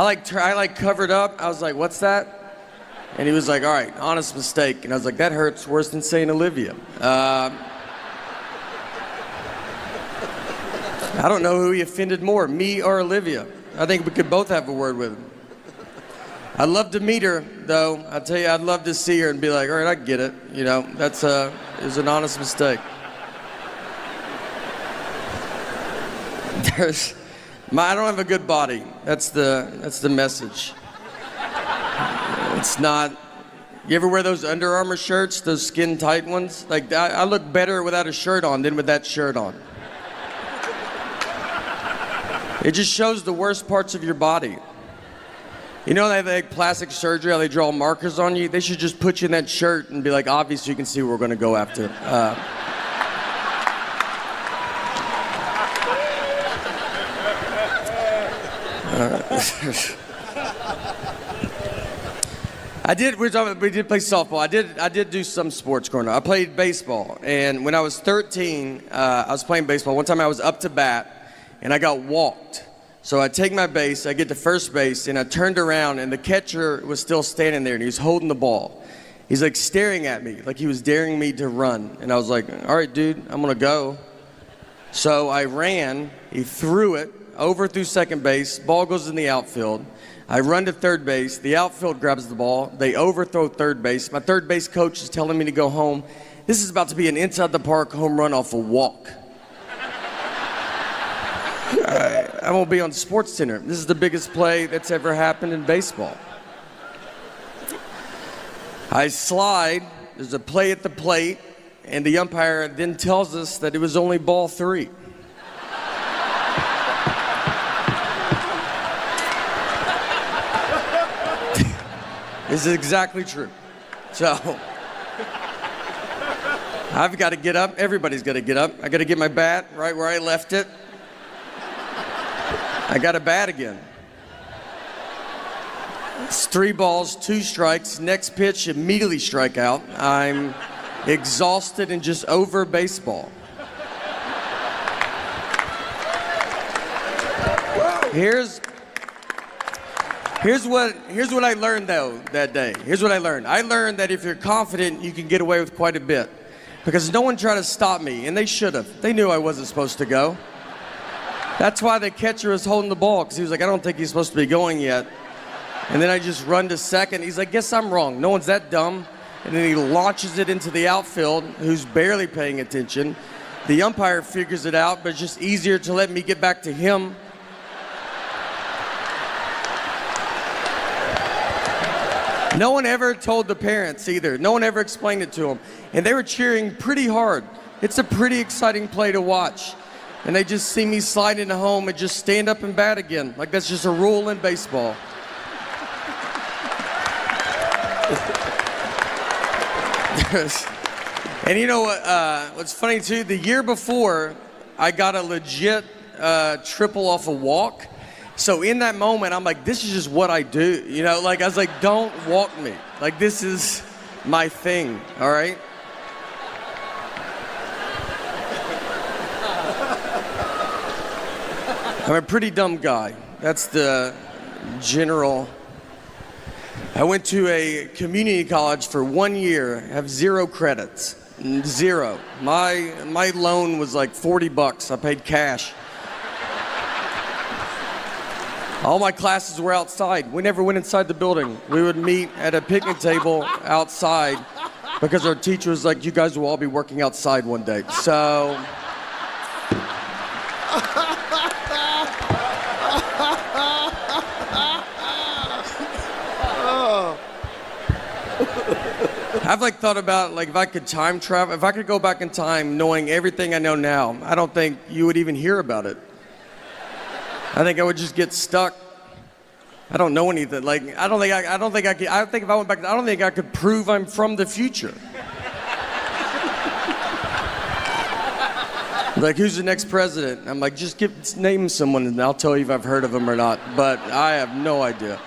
[SPEAKER 1] I covered up. I was like, "What's that?" And he was like, "All right, honest mistake." And I was like, "That hurts worse than saying Olivia." I don't know who he offended more, me or Olivia. I think we could both have a word with him. I'd love to meet her, though. I'll tell you, I'd love to see her and be like, "All right, I get it." It was an honest mistake. I don't have a good body. That's the message. It's not. You ever wear those Under Armour shirts, those skin tight ones? Like I look better without a shirt on than with that shirt on. It just shows the worst parts of your body. They have like plastic surgery, how they draw markers on you? They should just put you in that shirt and be like, obviously you can see what we're gonna go after. We did play softball. I did do some sports growing up. I played baseball, and when I was 13, I was playing baseball. One time I was up to bat, and I got walked. So I take my base, I get to first base, and I turned around, and the catcher was still standing there, and he was holding the ball. He's like staring at me, like he was daring me to run. And I was like, "All right, dude, I'm gonna go." So I ran, he threw it, overthrew second base, ball goes in the outfield. I run to third base, the outfield grabs the ball, they overthrow third base. My third base coach is telling me to go home. This is about to be an inside the park home run off a walk. I won't be on Sports Center. This is the biggest play that's ever happened in baseball. I slide, there's a play at the plate, and the umpire then tells us that it was only ball 3. This is exactly true. So, I've got to get up. Everybody's got to get up. I got to get my bat right where I left it. I got to bat again. It's 3 balls, 2 strikes. Next pitch, immediately strike out. I'm exhausted and just over baseball. Here's what I learned though that day. Here's what I learned. I learned that if you're confident, you can get away with quite a bit. Because no one tried to stop me, and they should have. They knew I wasn't supposed to go. That's why the catcher was holding the ball, because he was like, "I don't think he's supposed to be going yet." And then I just run to second. He's like, "Guess I'm wrong. No one's that dumb." And then he launches it into the outfield, who's barely paying attention. The umpire figures it out, but it's just easier to let me get back to him. No one ever told the parents either. No one ever explained it to them. And they were cheering pretty hard. It's a pretty exciting play to watch. And they just see me slide into home and just stand up and bat again. Like that's just a rule in baseball. And you know what? What's funny too? The year before, I got a legit triple off a walk. So in that moment, I'm like, this is just what I do. You know, like I was like, don't walk me. Like this is my thing. All right. I'm a pretty dumb guy. That's the general. I went to a community college for 1 year, have 0 credits. 0. My loan was like $40. I paid cash. All my classes were outside. We never went inside the building. We would meet at a picnic table outside because our teacher was like, you guys will all be working outside one day. So I've like thought about like if I could time travel, if I could go back in time knowing everything I know now, I don't think you would even hear about it. I think I would just get stuck. I don't know anything. Like I don't think I could. I think if I went back, I don't think I could prove I'm from the future. Like who's the next president? I'm like just name someone and I'll tell you if I've heard of them or not. But I have no idea.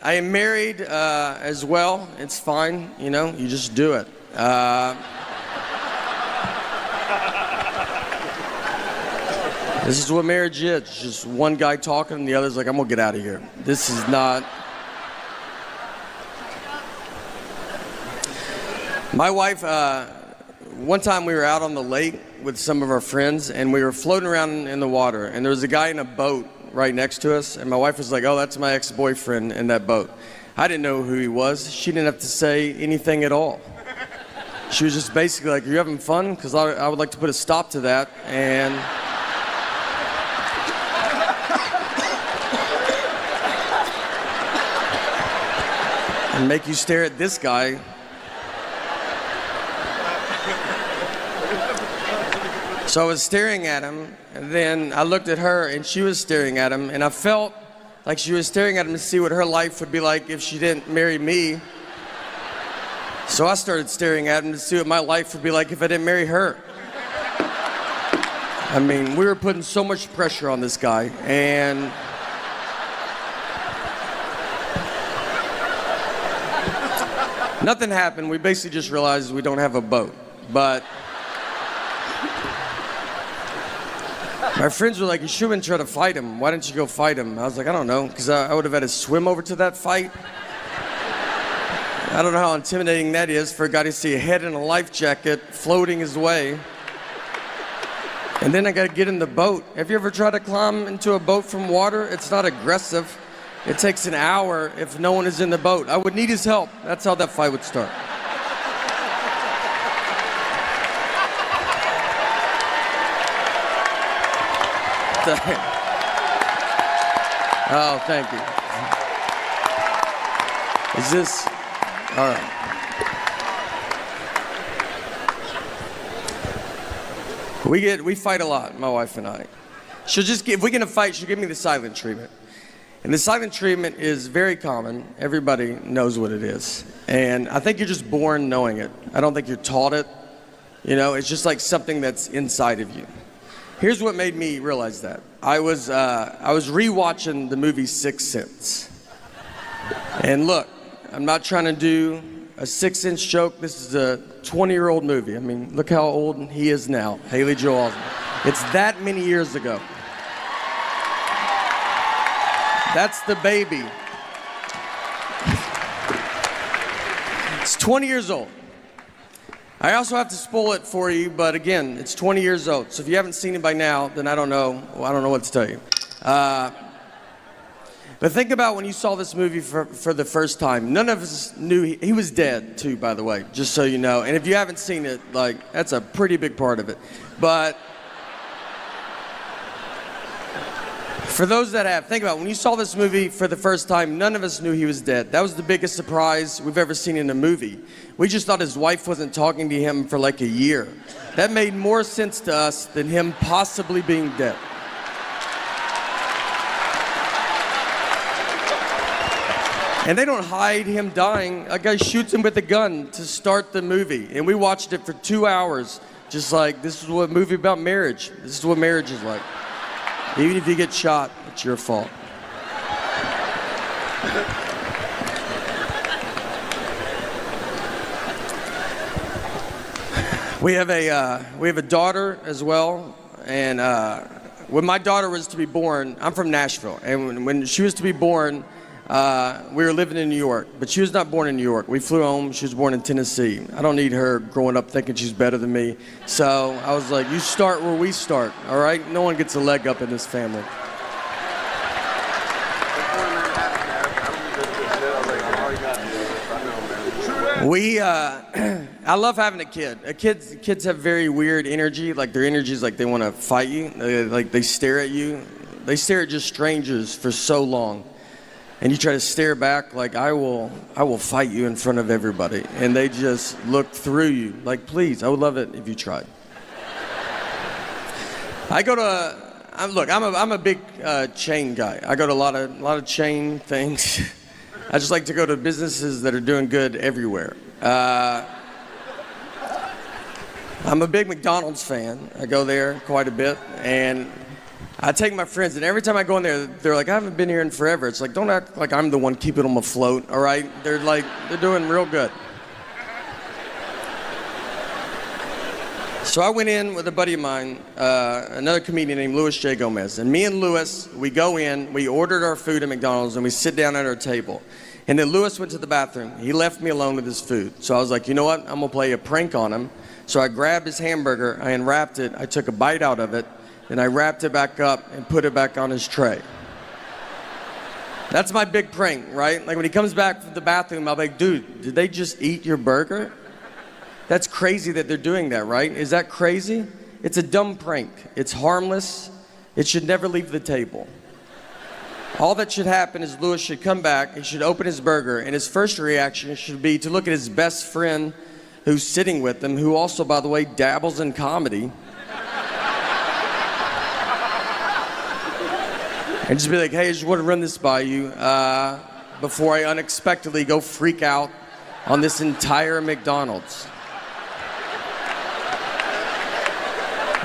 [SPEAKER 1] I am married as well. It's fine, you know, you just do it. This is what marriage is. It's just one guy talking and the other's like, I'm gonna get out of here. This is not. My wife, one time we were out on the lake with some of our friends and we were floating around in the water and there was a guy in a boat right next to us, and my wife was like, oh, that's my ex-boyfriend in that boat. I didn't know who he was. She didn't have to say anything at all. She was just basically like, are you having fun? Because I would like to put a stop to that. And make you stare at this guy. So I was staring at him, and then I looked at her, and she was staring at him, and I felt like she was staring at him to see what her life would be like if she didn't marry me. So I started staring at him to see what my life would be like if I didn't marry her. I mean, we were putting so much pressure on this guy, and nothing happened. We basically just realized we don't have a boat, but my friends were like, you shouldn't try to fight him. Why didn't you go fight him? I was like, I don't know, because I would have had to swim over to that fight. I don't know how intimidating that is for a guy to see a head in a life jacket floating his way. And then I got to get in the boat. Have you ever tried to climb into a boat from water? It's not aggressive. It takes an hour if no one is in the boat. I would need his help. That's how that fight would start. Oh, thank you. Is this all right? We fight a lot, my wife and I. If we're gonna fight, she'll give me the silent treatment. And the silent treatment is very common. Everybody knows what it is. And I think you're just born knowing it. I don't think you're taught it. You know, it's just like something that's inside of you. Here's what made me realize that. I was rewatching the movie Sixth Sense. And look, I'm not trying to do a 6-inch joke. This is a 20-year-old movie. I mean, look how old he is now, Haley Joel Osment. It's that many years ago. That's the baby. It's 20 years old. I also have to spoil it for you, but again, it's 20 years old. So if you haven't seen it by now, then I don't know. Well, I don't know what to tell you. But think about when you saw this movie for the first time. None of us knew he was dead too, by the way, just so you know. And if you haven't seen it, like, that's a pretty big part of it. But For those that have, think about it. When you saw this movie for the first time, none of us knew he was dead. That was the biggest surprise we've ever seen in a movie. We just thought his wife wasn't talking to him for like a year. That made more sense to us than him possibly being dead. And they don't hide him dying. A guy shoots him with a gun to start the movie. And we watched it for 2 hours, just like, this is what a movie about marriage. This is what marriage is like. Even if you get shot, it's your fault. We have a daughter as well, and when my daughter was to be born, I'm from Nashville, and when she was to be born, we were living in New York, but she was not born in New York. We flew home. She was born in Tennessee. I don't need her growing up thinking she's better than me. So I was like, you start where we start, all right? No one gets a leg up in this family. I love having a kid. Kids have very weird energy. Like their energy is like they want to fight you. They stare at you. They stare at just strangers for so long. And you try to stare back like, I will fight you in front of everybody. And they just look through you like, please, I would love it if you tried. I'm a big chain guy. I go to a lot of chain things. I just like to go to businesses that are doing good everywhere. I'm a big McDonald's fan. I go there quite a bit, and I take my friends, and every time I go in there, they're like, I haven't been here in forever. It's like, don't act like I'm the one keeping them afloat, all right? They're doing real good. So I went in with a buddy of mine, another comedian named Louis J. Gomez. And me and Louis, we go in, we ordered our food at McDonald's, and we sit down at our table. And then Louis went to the bathroom. He left me alone with his food. So I was like, you know what? I'm going to play a prank on him. So I grabbed his hamburger, I unwrapped it, I took a bite out of it, then I wrapped it back up and put it back on his tray. That's my big prank, right? Like when he comes back from the bathroom, I'll be like, dude, did they just eat your burger? That's crazy that they're doing that, right? Is that crazy? It's a dumb prank. It's harmless. It should never leave the table. All that should happen is Louis should come back, he should open his burger, and his first reaction should be to look at his best friend who's sitting with him, who also, by the way, dabbles in comedy. And just be like, hey, I just want to run this by you before I unexpectedly go freak out on this entire McDonald's.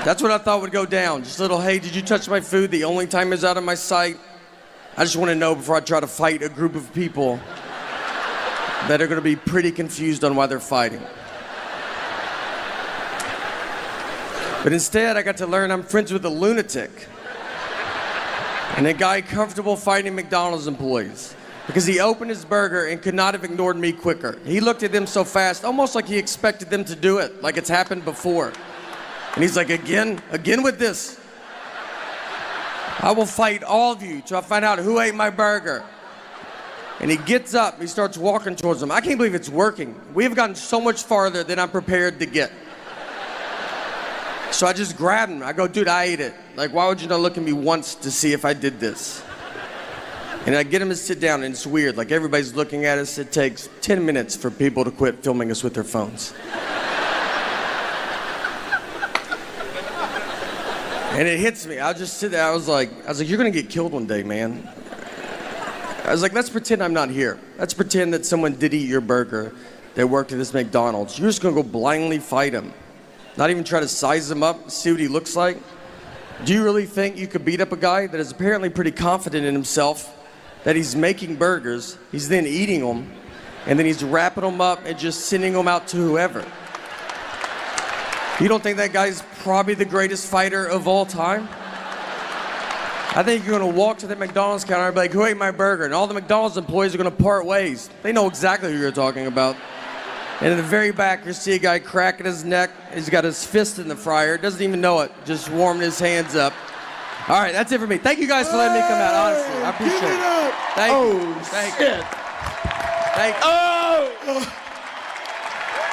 [SPEAKER 1] That's what I thought would go down. Just a little, hey, did you touch my food the only time it's out of my sight? I just want to know before I try to fight a group of people that are going to be pretty confused on why they're fighting. But instead, I got to learn I'm friends with a lunatic and a guy comfortable fighting McDonald's employees because he opened his burger and could not have ignored me quicker. He looked at them so fast, almost like he expected them to do it, like it's happened before. And he's like, again with this. I will fight all of you till I find out who ate my burger. And he gets up, he starts walking towards them. I can't believe it's working. We have gotten so much farther than I'm prepared to get. So I just grabbed him. I go, dude, I ate it. Like, why would you not look at me once to see if I did this? And I get him to sit down, and it's weird. Like, everybody's looking at us. It takes 10 minutes for people to quit filming us with their phones. And it hits me. I'll just sit there. I was like, you're gonna get killed one day, man. I was like, let's pretend I'm not here. Let's pretend that someone did eat your burger that worked at this McDonald's. You're just gonna go blindly fight him. Not even try to size him up, see what he looks like. Do you really think you could beat up a guy that is apparently pretty confident in himself, that he's making burgers, he's then eating them, and then he's wrapping them up and just sending them out to whoever? You don't think that guy's probably the greatest fighter of all time? I think you're gonna walk to the McDonald's counter and be like, who ate my burger? And all the McDonald's employees are gonna part ways. They know exactly who you're talking about. And in the very back, you see a guy cracking his neck. He's got his fist in the fryer, doesn't even know it, just warming his hands up. All right, that's it for me. Thank you guys for letting me come out, honestly. I appreciate it. Thank you. Thank you. Thank you.
[SPEAKER 4] Oh!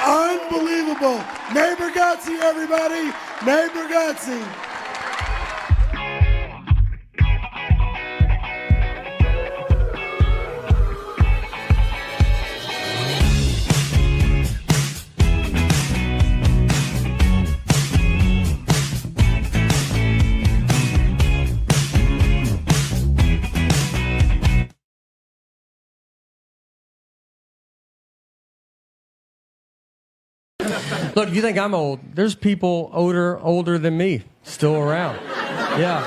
[SPEAKER 4] Unbelievable. Natebargatze, everybody. Natebargatze.
[SPEAKER 1] Look, you think I'm old? There's people older than me still around. Yeah.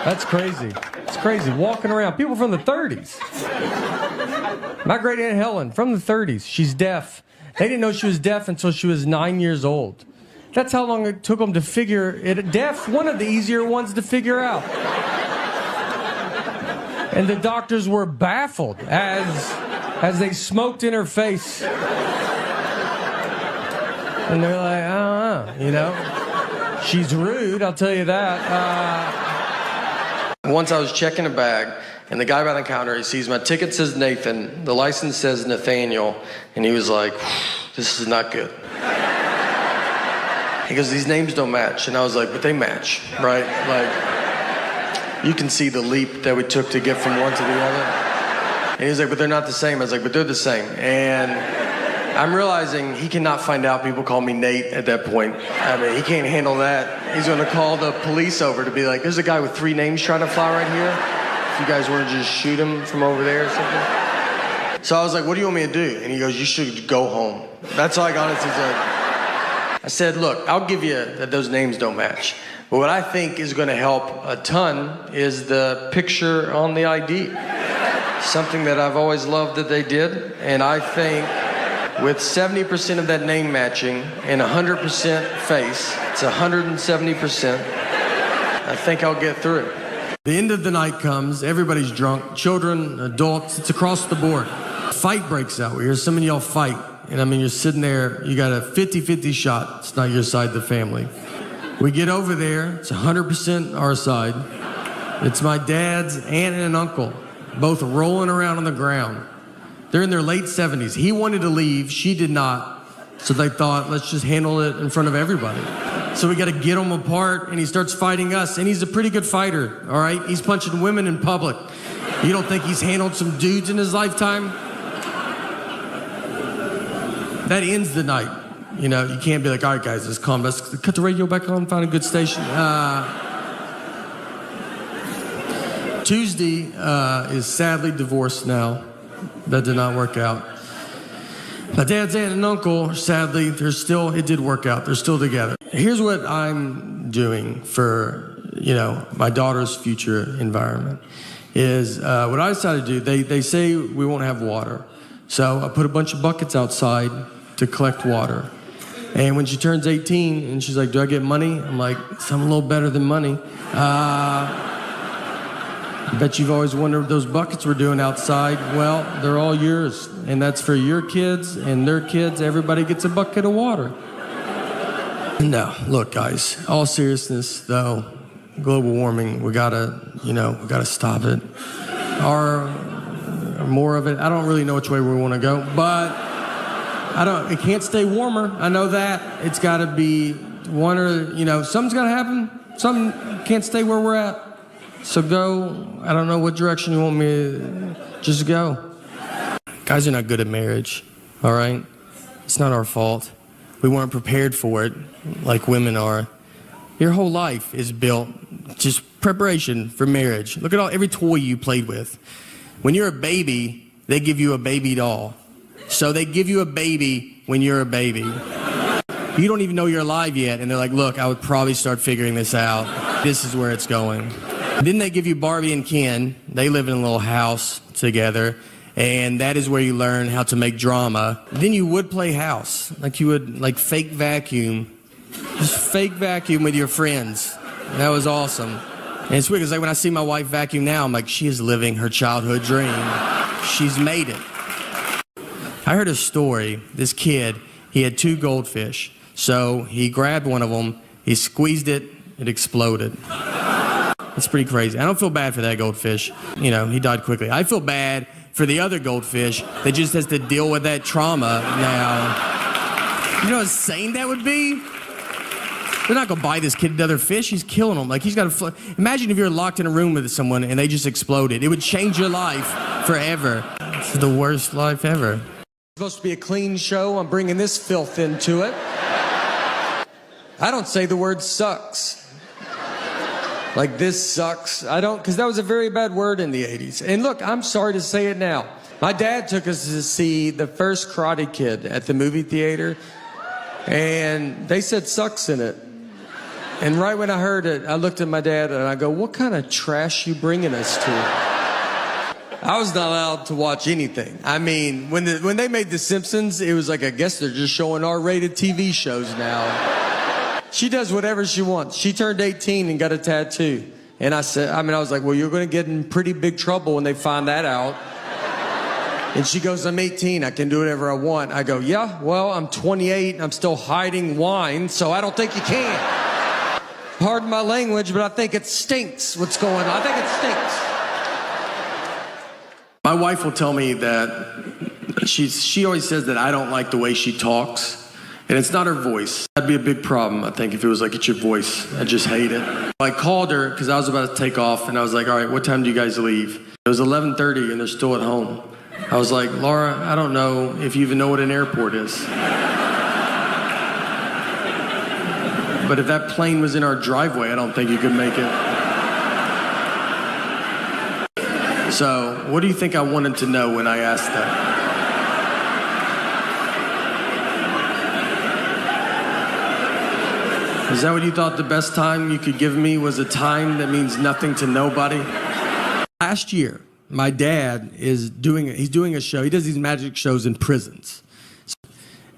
[SPEAKER 1] That's crazy. It's crazy. Walking around. People from the 30s. My great Aunt Helen, from the 30s. She's deaf. They didn't know she was deaf until she was 9 years old. That's how long it took them to figure it. Deaf, one of the easier ones to figure out. And the doctors were baffled as they smoked in her face. And they're like, you know. She's rude, I'll tell you that. Once I was checking a bag, and the guy by the counter, he sees my ticket says Nathan, the license says Nathaniel, and he was like, this is not good. He goes, these names don't match. And I was like, but they match, right? Like, you can see the leap that we took to get from one to the other. And he was like, but they're not the same. I was like, but they're the same. And I'm realizing he cannot find out people call me Nate at that point. I mean, he can't handle that. He's gonna call the police over to be like, there's a guy with 3 names trying to fly right here. If you guys want to just shoot him from over there or something. So I was like, what do you want me to do? And he goes, you should go home. That's all I got. I said, look, I'll give you that those names don't match. But what I think is gonna help a ton is the picture on the ID. Something that I've always loved that they did. And I think with 70% of that name matching and 100% face, it's 170%. I think I'll get through it. The end of the night comes, everybody's drunk, children, adults, it's across the board. Fight breaks out. We hear some of y'all fight. And I mean, you're sitting there, you got a 50-50 shot. It's not your side of the family. We get over there, it's 100% our side. It's my dad's aunt and an uncle, both rolling around on the ground. They're in their late 70s. He wanted to leave, she did not. So they thought, let's just handle it in front of everybody. So we got to get him apart, and he starts fighting us. And he's a pretty good fighter, all right? He's punching women in public. You don't think he's handled some dudes in his lifetime? That ends the night. You know, you can't be like, all right, guys, let's calm. Let's cut the radio back on, find a good station. Tuesday is sadly divorced now. That did not work out. My dad's aunt and uncle, sadly, it did work out. They're still together. Here's what I'm doing for, you know, my daughter's future environment is what I decided to do. They say we won't have water. So I put a bunch of buckets outside to collect water. And when she turns 18 and she's like, do I get money? I'm like, something a little better than money. I bet you've always wondered what those buckets were doing outside. Well, they're all yours. And that's for your kids and their kids. Everybody gets a bucket of water. No, look, guys, all seriousness, though, global warming, we gotta stop it. Or more of it. I don't really know which way we want to go, but it can't stay warmer. I know that. It's got to be one or, something's got to happen. Something can't stay where we're at. So go, I don't know what direction you want me to just go. Guys are not good at marriage, all right? It's not our fault. We weren't prepared for it like women are. Your whole life is built just preparation for marriage. Look at every toy you played with. When you're a baby, they give you a baby doll. So they give you a baby when you're a baby. You don't even know you're alive yet, and they're like, look, I would probably start figuring this out. This is where it's going. Then they give you Barbie and Ken. They live in a little house together, and that is where you learn how to make drama. Then you would play house, like you would fake vacuum. Just fake vacuum with your friends. That was awesome. And it's weird, because when I see my wife vacuum now, I'm like, she is living her childhood dream. She's made it. I heard a story. This kid, he had 2 goldfish. So he grabbed one of them, he squeezed it, it exploded. It's pretty crazy. I don't feel bad for that goldfish. He died quickly. I feel bad for the other goldfish that just has to deal with that trauma now. You know how insane that would be? They're not gonna buy this kid another fish. He's killing them. Like, he's got to. Imagine if you're locked in a room with someone and they just exploded. It would change your life forever. It's the worst life ever. It's supposed to be a clean show. I'm bringing this filth into it. I don't say the word sucks. Like, this sucks. I don't, because that was a very bad word in the 80s. And look, I'm sorry to say it now. My dad took us to see the first Karate Kid at the movie theater. And they said sucks in it. And right when I heard it, I looked at my dad and I go, what kind of trash you bringing us to? I was not allowed to watch anything. I mean, when they made The Simpsons, it was like, I guess they're just showing R-rated TV shows now. She does whatever she wants. She turned 18 and got a tattoo. And I was like, well, you're going to get in pretty big trouble when they find that out. And she goes, I'm 18, I can do whatever I want. I go, yeah, well, I'm 28, and I'm still hiding wine, so I don't think you can. Pardon my language, but I think it stinks what's going on. I think it stinks. My wife will tell me that she always says that I don't like the way she talks. And it's not her voice. That'd be a big problem, I think, if it was like, it's your voice. I just hate it. I called her because I was about to take off, and I was like, all right, what time do you guys leave? It was 11:30, and they're still at home. I was like, Laura, I don't know if you even know what an airport is. But if that plane was in our driveway, I don't think you could make it. So, what do you think I wanted to know when I asked that? Is that what you thought the best time you could give me was a time that means nothing to nobody? Last year, my dad he's doing a show. He does these magic shows in prisons.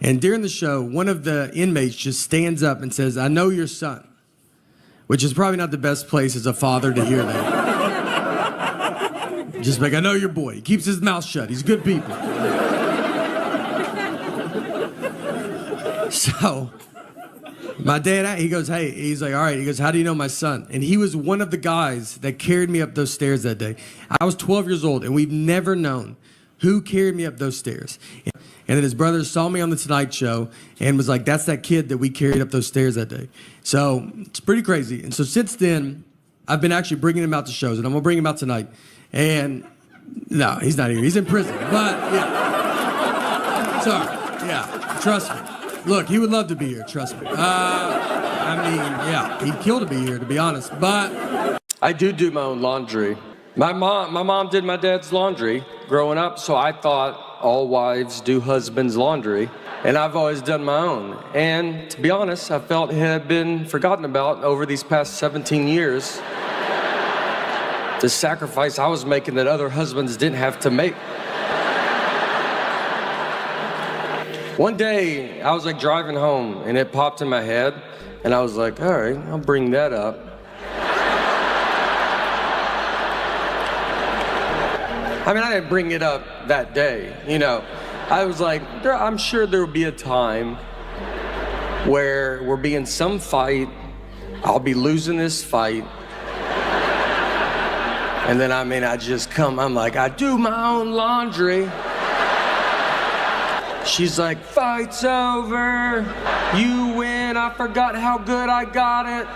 [SPEAKER 1] And during the show, one of the inmates just stands up and says, I know your son, which is probably not the best place as a father to hear that. Just like, I know your boy. He keeps his mouth shut. He's good people. So my dad, he goes, hey, he's like, all right. He goes, how do you know my son? And he was one of the guys that carried me up those stairs that day. I was 12 years old, and we've never known who carried me up those stairs. And then his brother saw me on the Tonight Show and was like, that's that kid that we carried up those stairs that day. So it's pretty crazy. And so since then, I've been actually bringing him out to shows, and I'm going to bring him out tonight. And no, he's not here. He's in prison. But yeah. Sorry. Yeah. Trust me. Look, he would love to be here, trust me. I mean, yeah, he'd kill to be here, to be honest. But I do my own laundry. My mom did my dad's laundry growing up, so I thought all wives do husband's laundry. And I've always done my own. And to be honest, I felt it had been forgotten about over these past 17 years. The sacrifice I was making that other husbands didn't have to make. One day, I was like driving home, and it popped in my head, and I was like, all right, I'll bring that up. I mean, I didn't bring it up that day, you know. I was like, I'm sure there will be a time where we'll be in some fight, I'll be losing this fight, and then, I'm like, I do my own laundry. She's like, fight's over, you win, I forgot how good I got it.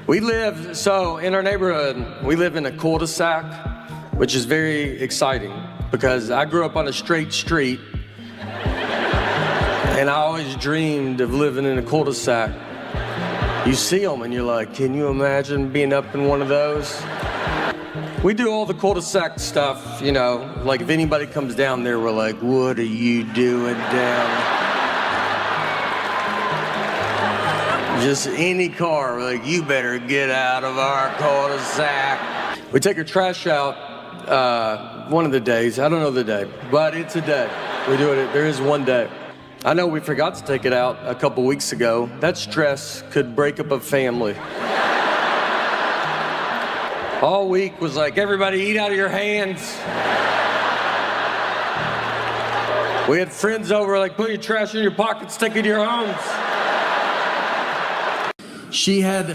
[SPEAKER 1] In our neighborhood, we live in a cul-de-sac, which is very exciting because I grew up on a straight street and I always dreamed of living in a cul-de-sac. You see them and you're like, can you imagine being up in one of those? We do all the cul-de-sac stuff, you know, like if anybody comes down there, we're like, what are you doing down? Just any car, we're like, you better get out of our cul-de-sac. We take our trash out one of the days, I don't know the day, but it's a day. We do it, there is one day. I know we forgot to take it out a couple weeks ago. That stress could break up a family. All week was like, everybody eat out of your hands. We had friends over, like, put your trash in your pockets, take it to your homes. She had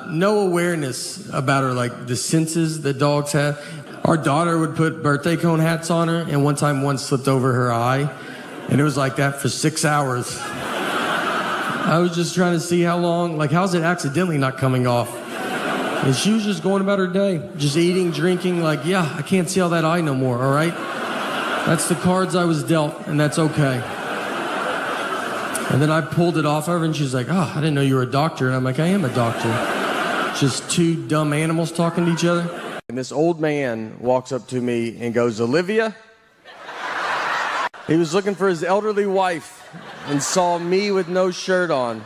[SPEAKER 1] no awareness about her, like, the senses that dogs have. Our daughter would put birthday cone hats on her, and one time one slipped over her eye, and it was like that for 6 hours. I was just trying to see how long, like, how's it accidentally not coming off? And she was just going about her day, just eating, drinking, like, yeah, I can't see all that eye no more, all right? That's the cards I was dealt, and that's okay. And then I pulled it off of her, and she's like, oh, I didn't know you were a doctor. And I'm like, I am a doctor. Just two dumb animals talking to each other. And this old man walks up to me and goes, Olivia? He was looking for his elderly wife. and saw me with no shirt on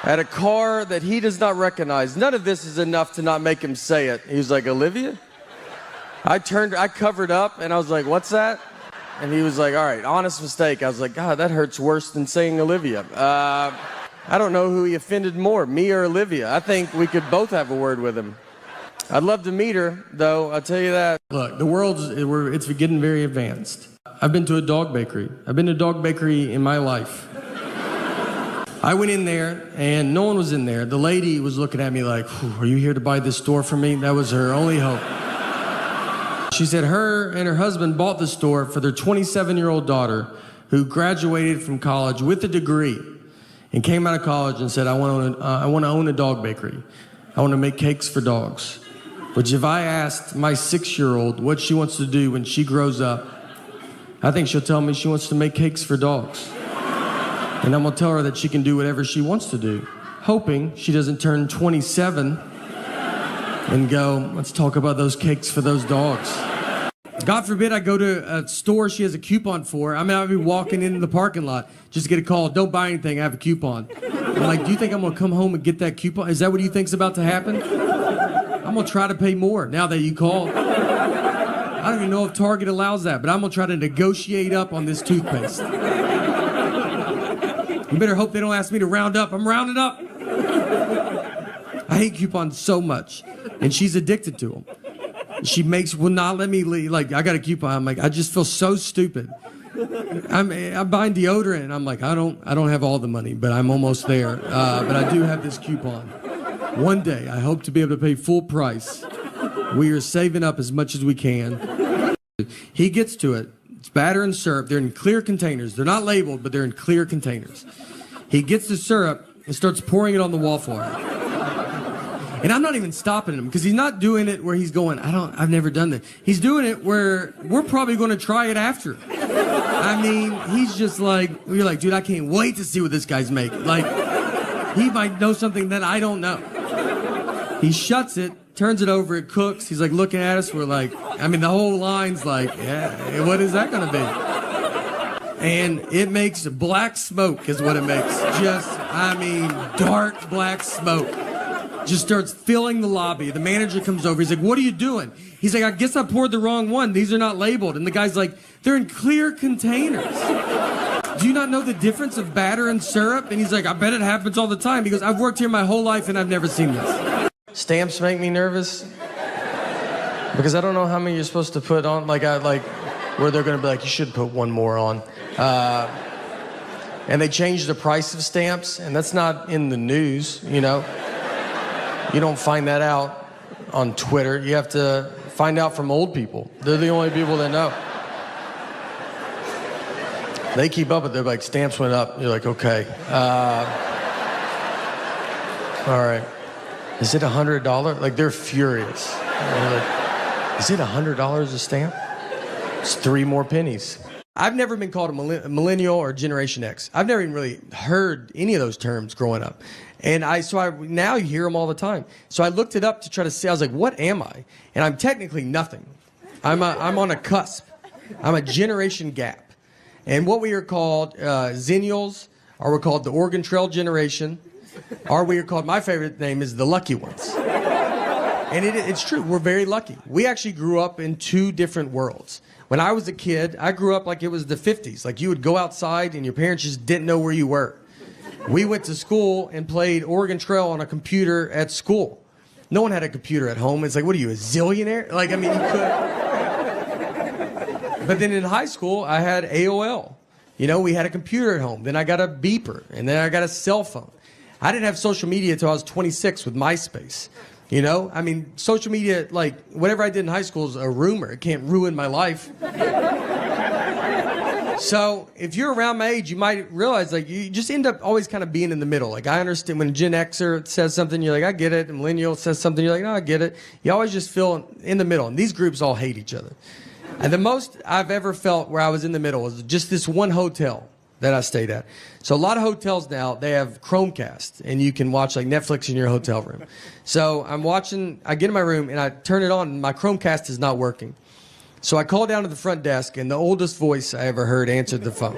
[SPEAKER 1] at a car that he does not recognize. None of this is enough to not make him say it. He was like, Olivia? I covered up, and I was like, what's that? And he was like, all right, honest mistake. I was like, God, that hurts worse than saying Olivia. I don't know who he offended more, me or Olivia. I think we could both have a word with him. I'd love to meet her, though, I'll tell you that. Look, the it's getting very advanced. I've been to a dog bakery. I've been to a dog bakery in my life. I went in there, and no one was in there. The lady was looking at me like, are you here to buy this store for me? That was her only hope. She said her and her husband bought the store for their 27-year-old daughter who graduated from college with a degree and came out of college and said, I want to own a dog bakery. I want to make cakes for dogs. Which if I asked my 6-year-old what she wants to do when she grows up, I think she'll tell me she wants to make cakes for dogs. And I'm going to tell her that she can do whatever she wants to do, hoping she doesn't turn 27 and go, let's talk about those cakes for those dogs. God forbid I go to a store she has a coupon for. I mean, I'll be walking into the parking lot, just get a call, don't buy anything, I have a coupon. I'm like, do you think I'm going to come home and get that coupon? Is that what you think's about to happen? I'm going to try to pay more now that you called. I don't even know if Target allows that, but I'm going to try to negotiate up on this toothpaste. You better hope they don't ask me to round up. I'm rounding up. I hate coupons so much, and she's addicted to them. She will not let me leave. Like, I got a coupon. I'm like, I just feel so stupid. I'm buying deodorant, and I'm like, I don't have all the money, but I'm almost there. But I do have this coupon. One day, I hope to be able to pay full price. We are saving up as much as we can. He gets to it. It's batter and syrup. They're in clear containers. They're not labeled, but they're in clear containers. He gets the syrup and starts pouring it on the waffle iron. And I'm not even stopping him because he's not doing it where he's going, I've never done that. He's doing it where we're probably going to try it after. I mean, he's just like, you're like, dude, I can't wait to see what this guy's making. Like, he might know something that I don't know. He shuts it, turns it over, it cooks. He's like looking at us. We're like, I mean, the whole line's like, yeah, what is that going to be? And it makes black smoke is what it makes. Just, I mean, dark black smoke. Just starts filling the lobby. The manager comes over. He's like, what are you doing? He's like, I guess I poured the wrong one. These are not labeled. And the guy's like, they're in clear containers. Do you not know the difference of batter and syrup? And he's like, I bet it happens all the time. He goes, I've worked here my whole life and I've never seen this. Stamps make me nervous because I don't know how many you're supposed to put on. Where they're going to be like, you should put one more on. And they changed the price of stamps, and that's not in the news, you know. You don't find that out on Twitter. You have to find out from old people. They're the only people that know. They keep up with it. They're like, stamps went up. You're like, okay. All right. Is it $100? Like, they're furious. They're like, is it $100 a stamp? It's 3 more pennies. I've never been called a millennial or Generation X. I've never even really heard any of those terms growing up. And now you hear them all the time. So I looked it up to try to see, I was like, what am I? And I'm technically nothing. I'm on a cusp. I'm a generation gap. And what we are called, Zennials, or we're called the Oregon Trail generation, or we are called, my favorite name is the Lucky Ones. And it's true, we're very lucky. We actually grew up in 2 different worlds. When I was a kid, I grew up like it was the 50s. Like, you would go outside and your parents just didn't know where you were. We went to school and played Oregon Trail on a computer at school. No one had a computer at home. It's like, what are you, a zillionaire? Like, I mean, you could. But then in high school, I had AOL. You know, we had a computer at home. Then I got a beeper, and then I got a cell phone. I didn't have social media until I was 26 with MySpace. You know, I mean, social media, like, whatever I did in high school is a rumor. It can't ruin my life. So if you're around my age, you might realize, like, you just end up always kind of being in the middle. Like, I understand when a Gen Xer says something, you're like, I get it. And millennial says something, you're like, no, I get it. You always just feel in the middle. And these groups all hate each other. And the most I've ever felt where I was in the middle was just this one hotel that I stayed at. So a lot of hotels now, they have Chromecast, and you can watch like Netflix in your hotel room. So I get in my room, and I turn it on, and my Chromecast is not working. So I call down to the front desk, and the oldest voice I ever heard answered the phone.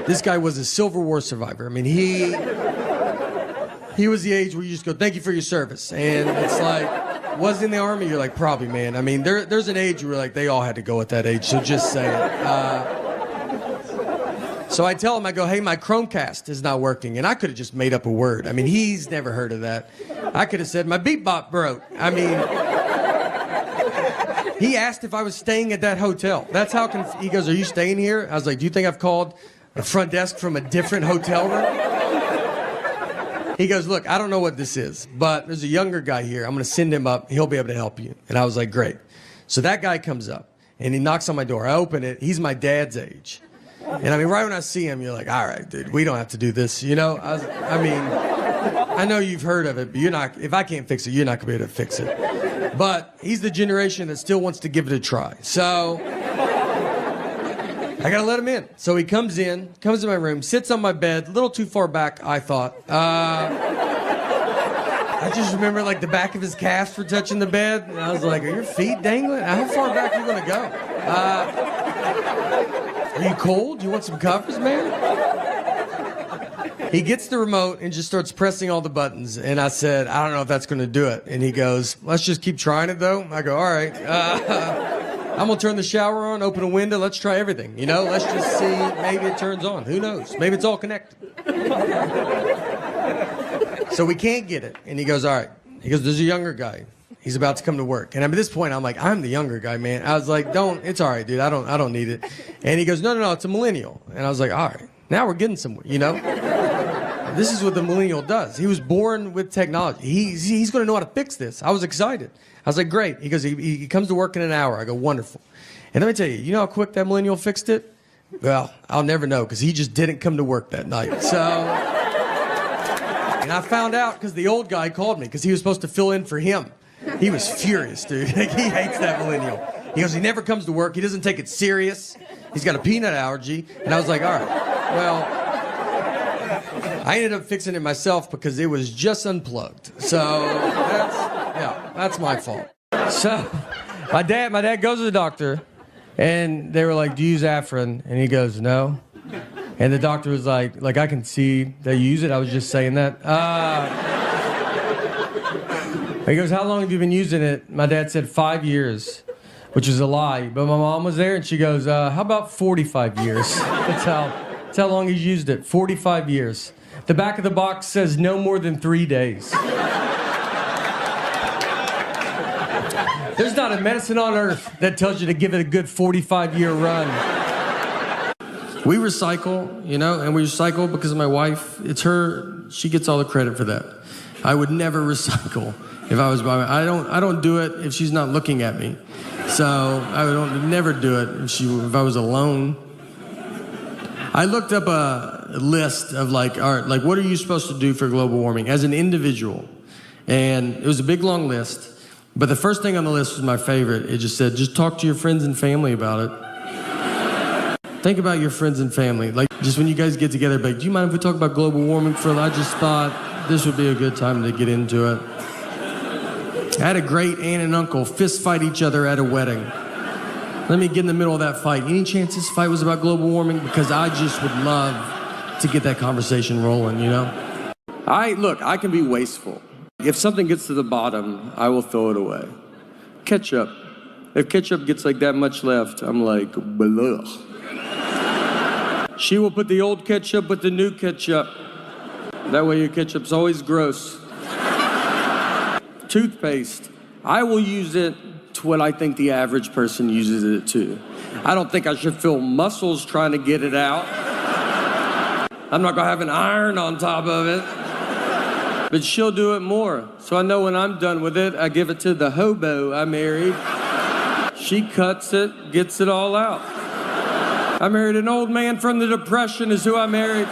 [SPEAKER 1] This guy was a Civil War survivor. I mean, he was the age where you just go, thank you for your service. And it's like, was in the Army? You're like, probably, man. I mean, there's an age where like they all had to go at that age, so just say it. So I tell him, I go, hey, my Chromecast is not working. And I could have just made up a word. I mean, he's never heard of that. I could have said, my beep bop broke. I mean, he asked if I was staying at that hotel. That's how, he goes, are you staying here? I was like, do you think I've called the front desk from a different hotel room? He goes, look, I don't know what this is, but there's a younger guy here. I'm going to send him up. He'll be able to help you. And I was like, great. So that guy comes up, and he knocks on my door. I open it. He's my dad's age. And I mean, right when I see him, you're like, all right, dude, we don't have to do this, you know? I mean, I know you've heard of it, but you're not, if I can't fix it, you're not going to be able to fix it. But he's the generation that still wants to give it a try. So I got to let him in. So he comes in my room, sits on my bed, a little too far back, I thought. I just remember like the back of his calves were touching the bed. And I was like, are your feet dangling? How far back are you going to go? Are you cold? You want some covers, man? He gets the remote and just starts pressing all the buttons. And I said, I don't know if that's going to do it. And he goes, let's just keep trying it, though. I go, all right. I'm going to turn the shower on, open a window. Let's try everything. You know, let's just see. Maybe it turns on. Who knows? Maybe it's all connected. So we can't get it. And he goes, all right. He goes, there's a younger guy. He's about to come to work. And at this point, I'm like, I'm the younger guy, man. I was like, it's all right, dude. I don't need it. And he goes, no, it's a millennial. And I was like, all right, now we're getting somewhere, you know? This is what the millennial does. He was born with technology. He's going to know how to fix this. I was excited. I was like, great. He goes, he comes to work in an hour. I go, wonderful. And let me tell you, you know how quick that millennial fixed it? Well, I'll never know because he just didn't come to work that night. So, and I found out because the old guy called me because he was supposed to fill in for him. He was furious, dude. He hates that millennial. He goes, he never comes to work. He doesn't take it serious. He's got a peanut allergy. And I was like, all right, well, I ended up fixing it myself because it was just unplugged. So that's my fault. So my dad goes to the doctor, and they were like, do you use Afrin? And he goes, no. And the doctor was like, I can see that you use it. I was just saying that. He goes, how long have you been using it? My dad said 5 years, which is a lie. But my mom was there, and she goes, how about 45 years? That's how long he's used it, 45 years. The back of the box says no more than 3 days. There's not a medicine on earth that tells you to give it a good 45-year run. We recycle, you know, and we recycle because of my wife. It's her, she gets all the credit for that. I would never recycle if I was by I don't do it if she's not looking at me. So I would never do it if I was alone. I looked up a list of like what are you supposed to do for global warming as an individual? And it was a big long list. But the first thing on the list was my favorite. It just said, just talk to your friends and family about it. Think about your friends and family. Like, just when you guys get together, like, do you mind if we talk about global warming for a little? I just thought this would be a good time to get into it. I had a great aunt and uncle fist fight each other at a wedding. Let me get in the middle of that fight. Any chance this fight was about global warming? Because I just would love to get that conversation rolling, you know? I can be wasteful. If something gets to the bottom, I will throw it away. Ketchup. If ketchup gets like that much left, I'm like, blah. She will put the old ketchup with the new ketchup. That way your ketchup's always gross. Toothpaste. I will use it to what I think the average person uses it to. I don't think I should feel muscles trying to get it out. I'm not gonna have an iron on top of it. But she'll do it more. So I know when I'm done with it, I give it to the hobo I married. She cuts it, gets it all out. I married an old man from the Depression is who I married.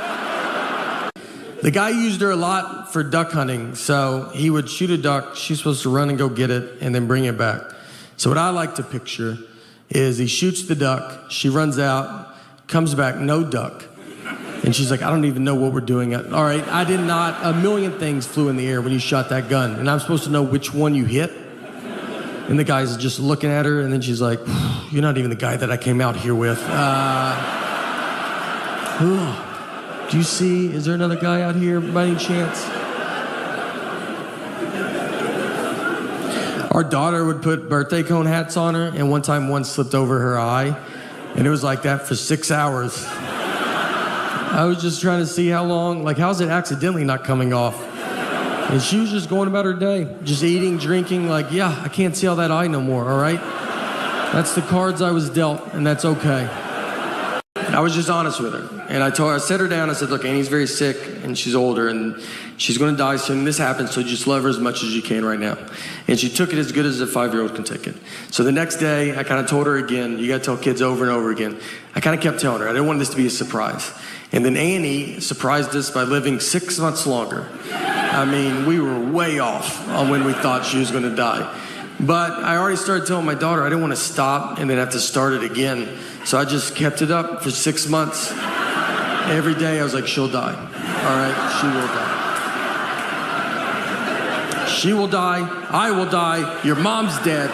[SPEAKER 1] The guy used her a lot for duck hunting. So he would shoot a duck. She's supposed to run and go get it and then bring it back. So what I like to picture is he shoots the duck. She runs out, comes back, no duck. And she's like, I don't even know what we're doing. All right, I did not. A million things flew in the air when you shot that gun. And I'm supposed to know which one you hit. And the guy's just looking at her. And then she's like, you're not even the guy that I came out here with. Do you see, is there another guy out here by any chance? Our daughter would put birthday cone hats on her, and one slipped over her eye, and it was like that for 6 hours. I was just trying to see how long, like, how's it accidentally not coming off? And she was just going about her day, just eating, drinking, like, yeah, I can't see all that eye no more, all right? That's the cards I was dealt, and that's okay. I was just honest with her. And I set her down, I said, look, Annie's very sick, and she's older, and she's gonna die soon. This happens, so just love her as much as you can right now. And she took it as good as a 5-year-old can take it. So the next day, I kind of told her again, you gotta tell kids over and over again. I kind of kept telling her, I didn't want this to be a surprise. And then Annie surprised us by living 6 months longer. I mean, we were way off on when we thought she was gonna die. But I already started telling my daughter I didn't want to stop and then have to start it again. So I just kept it up for 6 months. Every day I was like, she'll die. All right, she will die. She will die. I will die. Your mom's dead.